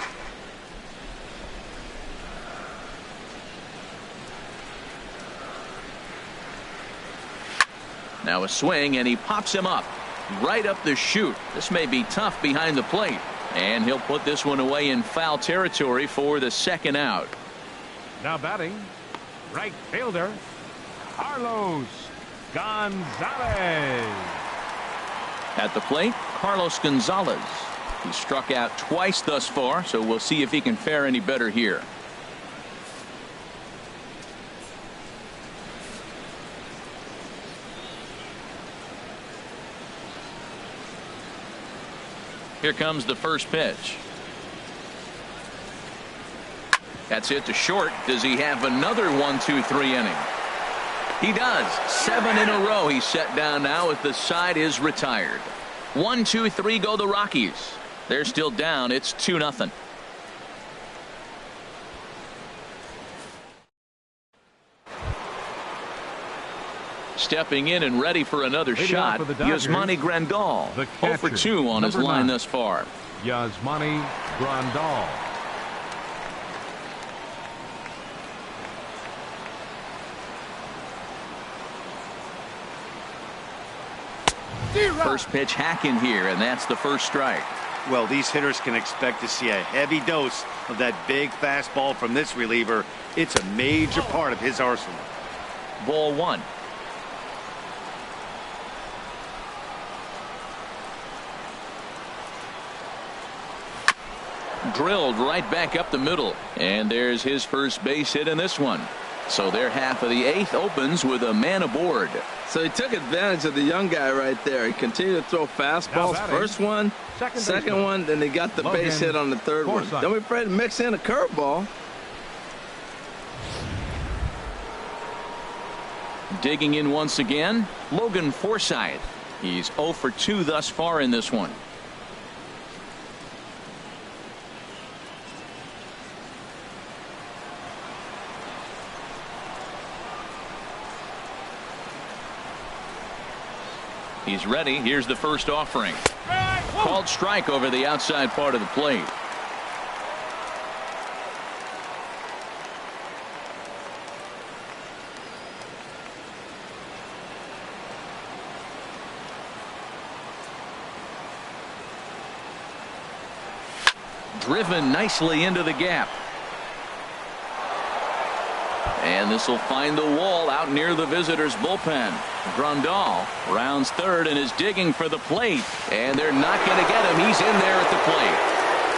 Now a swing, and he pops him up right up the chute. This may be tough behind the plate, and he'll put this one away in foul territory for the second out.
Now batting, right fielder, Carlos Gonzalez.
At the plate, Carlos Gonzalez. He struck out twice thus far, so we'll see if he can fare any better here. Here comes the first pitch. That's hit to short. Does he have another 1-2-3 inning? He does. 7 in a row he's set down now as the side is retired. 1-2-3 go the Rockies. They're still down. It's 2-0. Stepping in and ready for another shot, Yasmani Grandal. 0 for 2 on his line thus far.
Yasmani Grandal.
First pitch hacking here, and that's the first strike.
Well, these hitters can expect to see a heavy dose of that big fastball from this reliever. It's a major part of his arsenal.
Ball 1. Drilled right back up the middle, and there's his first base hit in this one. So their half of the 8th opens with a man aboard.
So he took advantage of the young guy right there. He continued to throw fastballs. First one, second one, then he got the base hit on the third one. Don't be afraid to mix in a curveball.
Digging in once again, Logan Forsythe. He's 0 for 2 thus far in this one. He's ready. Here's the first offering. Called strike over the outside part of the plate. Driven nicely into the gap. And this will find the wall out near the visitors' bullpen. Grandal rounds third and is digging for the plate. And they're not going to get him. He's in there at the plate.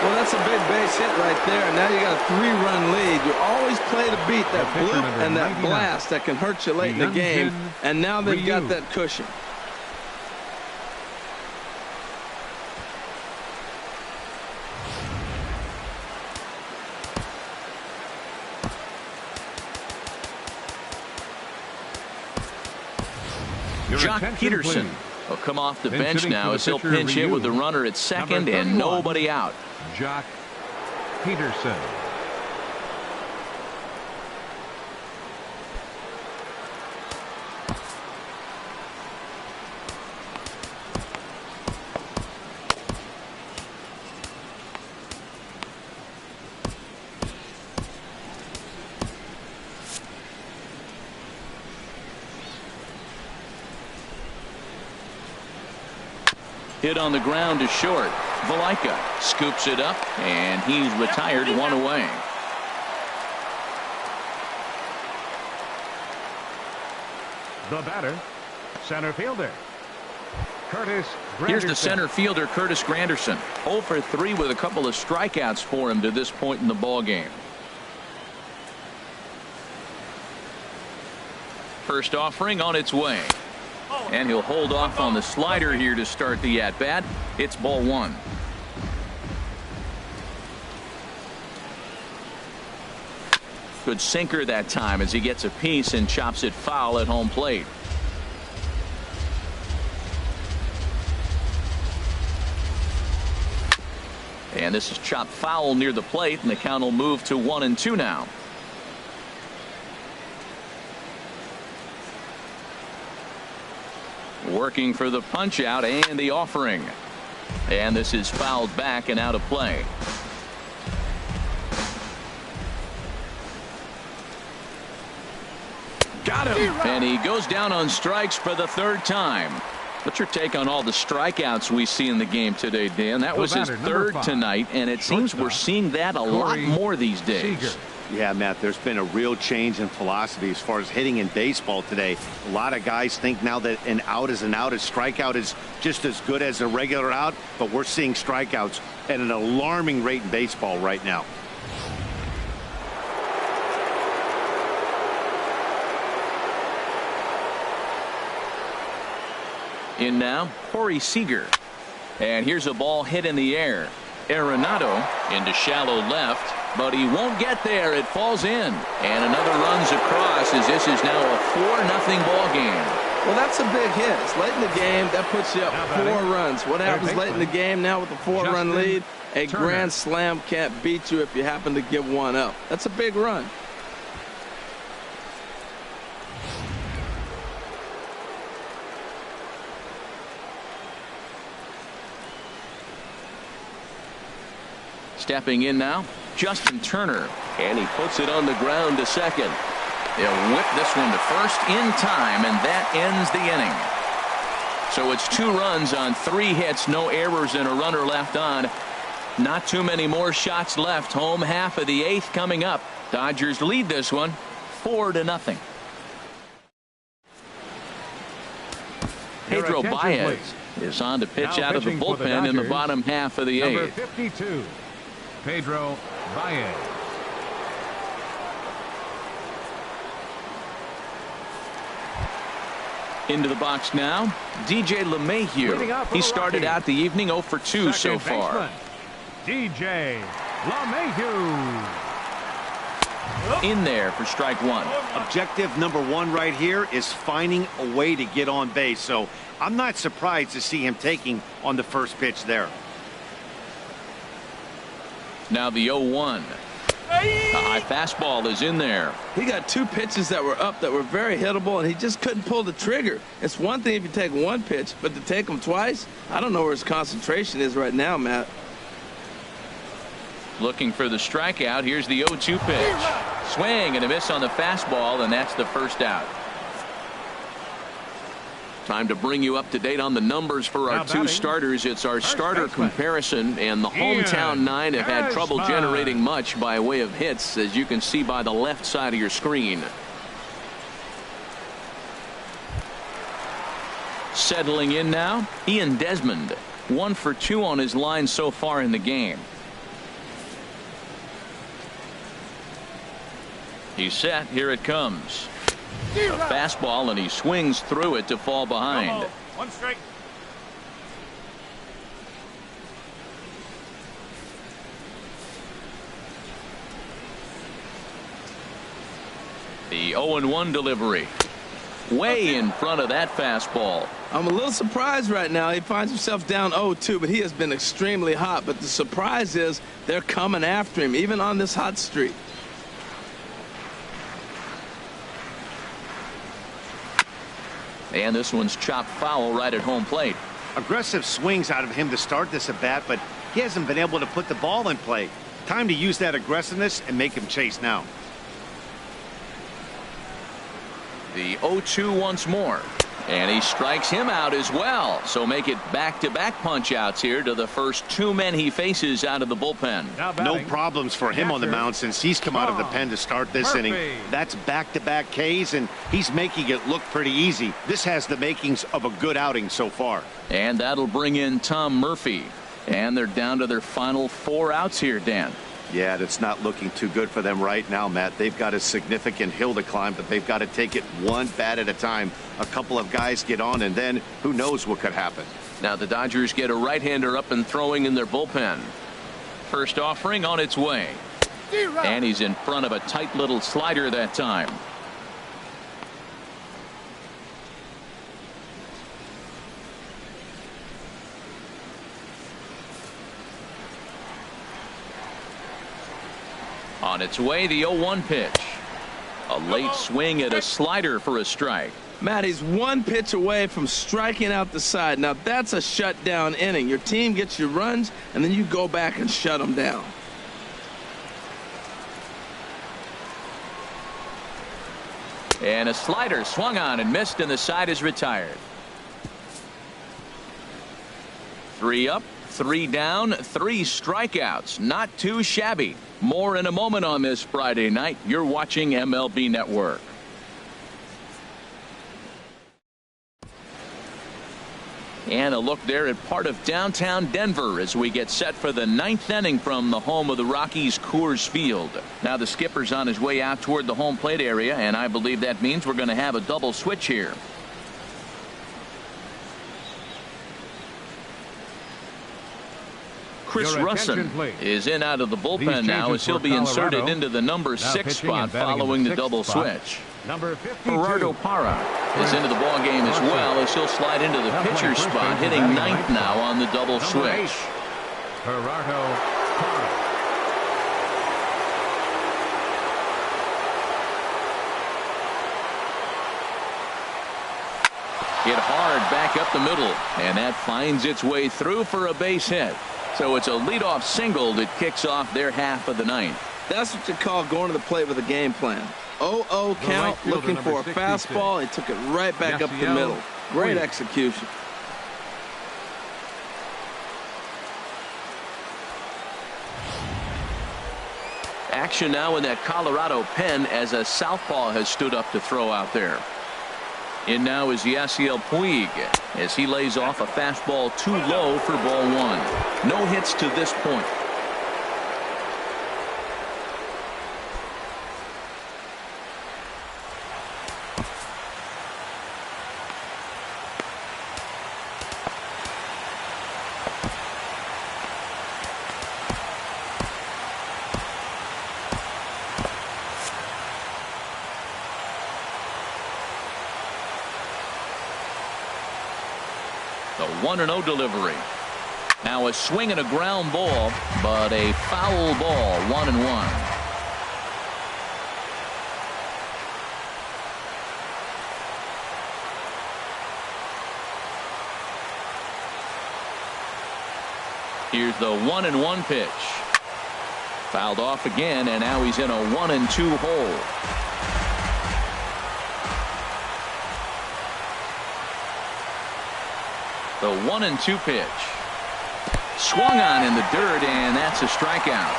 Well, that's a big base hit right there. Now you got a 3-run lead. You always play to beat that bloop and that blast that can hurt you late in the game. And now they've got that cushion.
Jock Pederson will come off the bench now as he'll pinch hit with the runner at second and nobody out.
Jock Pederson.
Hit on the ground to short. Valaika scoops it up, and he's retired, 1 away.
The batter, center fielder, Curtis Granderson.
Here's the center fielder, Curtis Granderson. 0 for 3 with a couple of strikeouts for him to this point in the ball game. First offering on its way. And he'll hold off on the slider here to start the at-bat. It's ball 1. Good sinker that time as he gets a piece and chops it foul at home plate. And this is chopped foul near the plate, and the count will move to 1-2 now. Working for the punch out and the offering. And this is fouled back and out of play.
Got him.
And he goes down on strikes for the third time. What's your take on all the strikeouts we see in the game today, Dan? That was his third tonight, and it seems we're seeing that a lot more these days.
Yeah, Matt, there's been a real change in philosophy as far as hitting in baseball today. A lot of guys think now that an out is an out, a strikeout is just as good as a regular out, but we're seeing strikeouts at an alarming rate in baseball right now.
In now, Corey Seager. And here's a ball hit in the air. Arenado into shallow left, but he won't get there. It falls in. And another runs across as this is now a 4-0 ball game.
Well, that's a big hit. It's late in the game. That puts you up 4 runs. What happens late in the game now with a 4-run lead? A grand slam can't beat you if you happen to give one up. That's a big run.
Stepping in now, Justin Turner, and he puts it on the ground to second. They'll whip this one to first in time, and that ends the inning. So it's 2 runs on 3 hits, no errors, and a runner left on. Not too many more shots left. Home half of the 8th coming up. Dodgers lead this one 4-0. Pedro Baez is on to pitch out of the bullpen in the bottom half of the 8th.
Number 52. Pedro Baez.
Into the box now, DJ LeMahieu. He started out the evening 0 for 2 so far.
DJ LeMahieu.
In there for strike 1.
Objective number 1 right here is finding a way to get on base. So I'm not surprised to see him taking on the first pitch there.
Now the 0-1. A high fastball is in there.
He got 2 pitches that were up that were very hittable, and he just couldn't pull the trigger. It's one thing if you take 1 pitch, but to take them twice, I don't know where his concentration is right now, Matt.
Looking for the strikeout. Here's the 0-2 pitch. Swing and a miss on the fastball, and that's the first out. Time to bring you up to date on the numbers for our 2 starters. It's our starter comparison, and the hometown 9 have had trouble generating much by way of hits, as you can see by the left side of your screen. Settling in now, Ian Desmond. 1 for 2 on his line so far in the game. He's set. Here it comes. A fastball, and he swings through it to fall behind.
1 strike.
The 0-1 delivery. Way in front of that fastball.
I'm a little surprised right now. He finds himself down 0-2, but he has been extremely hot. But the surprise is they're coming after him, even on this hot streak.
And this one's chopped foul right at home plate.
Aggressive swings out of him to start this at bat, but he hasn't been able to put the ball in play. Time to use that aggressiveness and make him chase now.
The 0-2 once more. And he strikes him out as well. So make it back-to-back punch-outs here to the first 2 men he faces out of the bullpen.
No problems for him on the mound since he's come out of the pen to start this inning. That's back-to-back Ks, and he's making it look pretty easy. This has the makings of a good outing so far.
And that'll bring in Tom Murphy. And they're down to their final 4 outs here, Dan.
Yeah, that's not looking too good for them right now, Matt. They've got a significant hill to climb, but they've got to take it 1 bat at a time. A couple of guys get on, and then who knows what could happen.
Now the Dodgers get a right-hander up and throwing in their bullpen. First offering on its way. And he's in front of a tight little slider that time. On its way, the 0-1 pitch. A late swing at a slider for a strike.
Matt, he's one pitch away from striking out the side. Now, that's a shutdown inning. Your team gets your runs, and then you go back and shut them down.
And a slider swung on and missed, and the side is retired. 3 up, 3 down, 3 strikeouts. Not too shabby. More in a moment on this Friday night. You're watching MLB Network. And a look there at part of downtown Denver as we get set for the 9th inning from the home of the Rockies, Coors Field. Now the skipper's on his way out toward the home plate area, and I believe that means we're going to have a double switch here. Chris Russin is in out of the bullpen now as he'll be inserted into the number 6 spot following the double switch. Gerardo Parra is into the ball game as well as he'll slide into the pitcher spot, hitting 9th now on the double switch.
Gerardo Parra.
Hit hard back up the middle, and that finds its way through for a base hit. So it's a leadoff single that kicks off their half of the 9th.
That's what you call going to the plate with a game plan. 0-0 count, looking for a fastball. He took it right back up the middle. Great execution.
Action now in that Colorado pen as a southpaw has stood up to throw out there. In now is Yasiel Puig as he lays off a fastball too low for ball 1. No hits to this point. The 1-0 delivery. Now a swing and a ground ball, but a foul ball. 1-1. Here's the 1-1 pitch. Fouled off again, and now he's in a 1-2 hole. The 1-2 pitch. Swung on in the dirt, and that's a strikeout.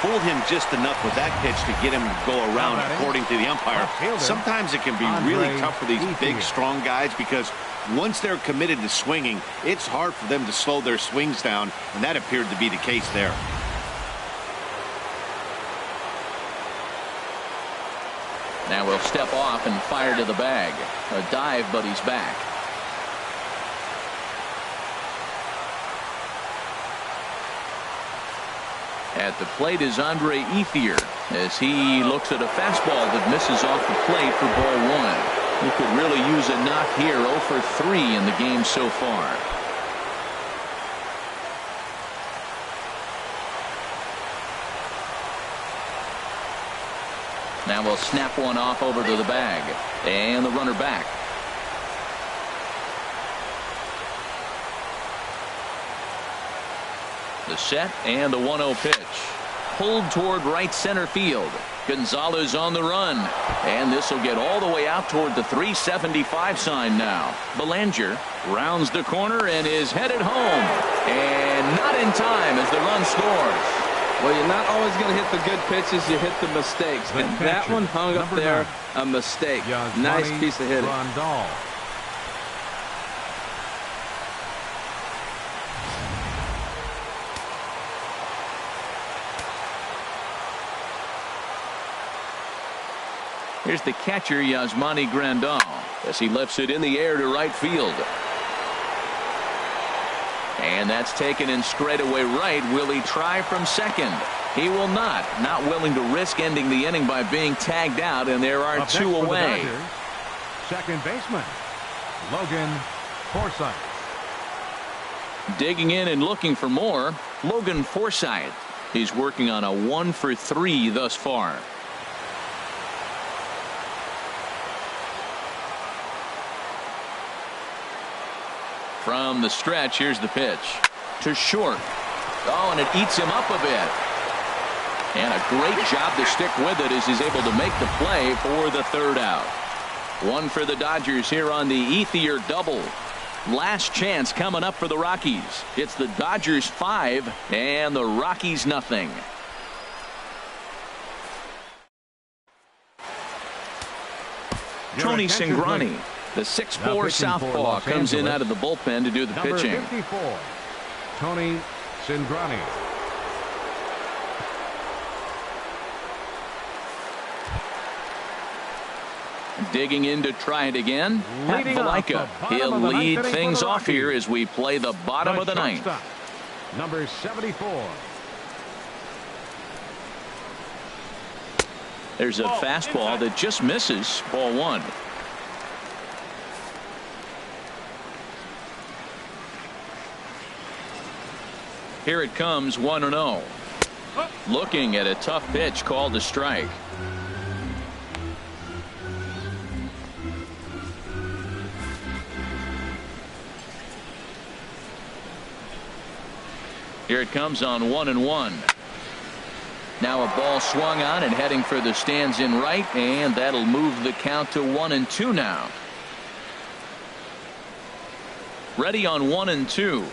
Fooled him just enough with that pitch to get him to go around, according to the umpire. Sometimes it can be really tough for these big, strong guys because once they're committed to swinging, it's hard for them to slow their swings down, and that appeared to be the case there.
Now we'll step off and fire to the bag. A dive, but he's back. At the plate is Andre Ethier as he looks at a fastball that misses off the plate for ball 1. He could really use a knock here. 0 for 3 in the game so far. Now we'll snap one off over to the bag, and the runner back. The set and the 1-0 pitch. Pulled toward right center field. Gonzalez on the run, and this will get all the way out toward the 375 sign now. Bellinger rounds the corner and is headed home, and not in time as the run scores.
Well, you're not always going to hit the good pitches. You hit the mistakes. And that one hung up there, a mistake. Nice piece of hitting.
Here's the catcher, Yasmani Grandal, as he lifts it in the air to right field. And that's taken in straightaway right. Will he try from second? He will not. Not willing to risk ending the inning by being tagged out, and there are 2 away.
Second baseman, Logan Forsythe.
Digging in and looking for more, Logan Forsythe. He's working on a 1-for-3 thus far. From the stretch, here's the pitch to short. Oh, and it eats him up a bit. And a great job to stick with it as he's able to make the play for the third out. One for the Dodgers here on the Ethier double. Last chance coming up for the Rockies. It's the Dodgers 5 and the Rockies nothing. Tony Cingrani, the 6'4" southpaw, comes in out of the bullpen to do the pitching.
Number 54, Tony Cingrani.
Digging in to try it again. Pat Valaika. He'll lead things off here as we play the bottom of the ninth.
Number 74.
There's a fastball that just misses. Ball 1. Here it comes, 1-0. Looking at a tough pitch called a strike. Here it comes on 1-1. Now a ball swung on and heading for the stands in right, and that'll move the count to 1-2 now. Ready on 1-2.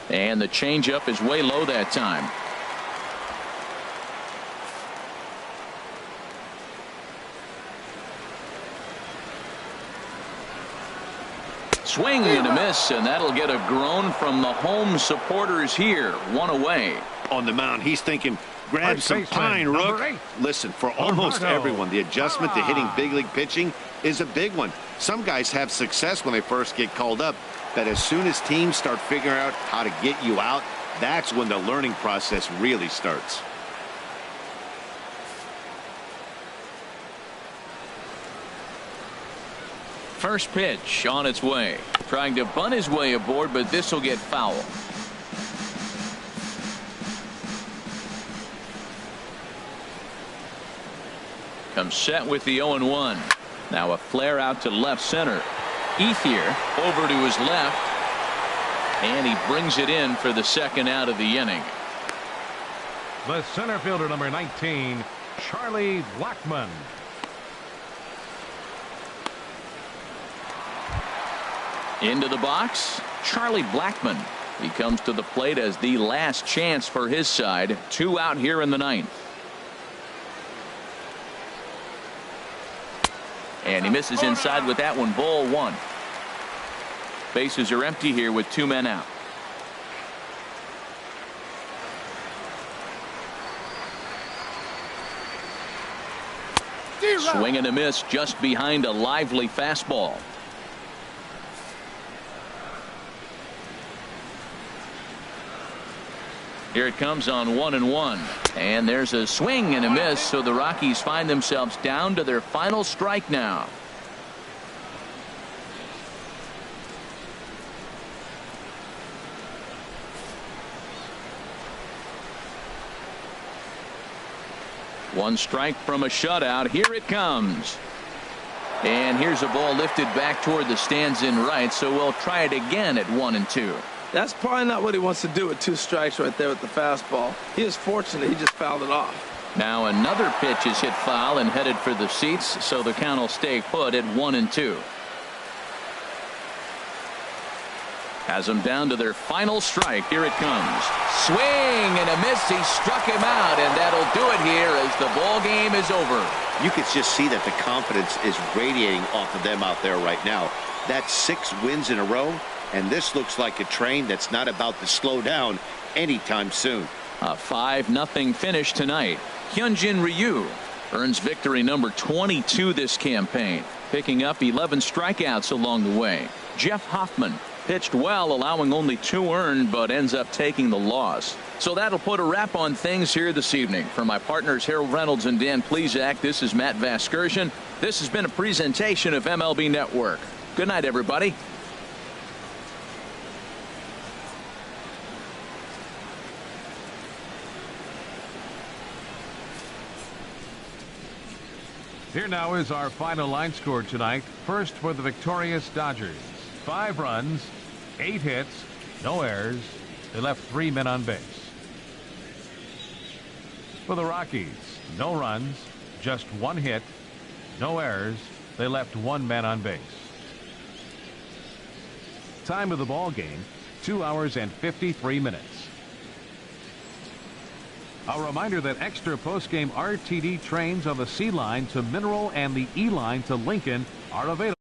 And the changeup is way low that time. Swing and a miss, and that'll get a groan from the home supporters here. 1 away.
On the mound, he's thinking, grab some pine, Rook. Listen, for almost everyone, the adjustment to hitting big league pitching is a big one. Some guys have success when they first get called up, but as soon as teams start figuring out how to get you out, that's when the learning process really starts.
First pitch on its way. Trying to bunt his way aboard, but this will get foul. Comes set with the 0-1. Now a flare out to left center. Ethier over to his left. And he brings it in for the second out of the inning.
The center fielder, number 19, Charlie Blackmon.
Into the box, Charlie Blackmon. He comes to the plate as the last chance for his side. 2 out here in the ninth. And he misses inside with that one. Ball 1. Bases are empty here with 2 men out. Swing and a miss just behind a lively fastball. Here it comes on 1-1. And there's a swing and a miss, so the Rockies find themselves down to their final strike now. One strike from a shutout. Here it comes. And here's a ball lifted back toward the stands in right, so we'll try it again at 1-2.
That's probably not what he wants to do with 2 strikes right there with the fastball. He is fortunate he just fouled it off.
Now another pitch is hit foul and headed for the seats, so the count will stay put at 1-2. Has them down to their final strike. Here it comes. Swing and a miss. He struck him out, and that'll do it here as the ball game is over.
You could just see that the confidence is radiating off of them out there right now. That's 6 wins in a row. And this looks like a train that's not about to slow down anytime soon.
A 5-0 finish tonight. Hyunjin Ryu earns victory number 22 this campaign, picking up 11 strikeouts along the way. Jeff Hoffman pitched well, allowing only 2 earned, but ends up taking the loss. So that'll put a wrap on things here this evening. For my partners Harold Reynolds and Dan Plesac, this is Matt Vasgersian. This has been a presentation of MLB Network. Good night, everybody.
Here now is our final line score tonight. First for the victorious Dodgers. 5 runs, 8 hits, no errors. They left 3 men on base. For the Rockies, no runs, just 1 hit, no errors. They left 1 man on base. Time of the ball game, 2 hours and 53 minutes. A reminder that extra postgame RTD trains on the C line to Mineral and the E line to Lincoln are available.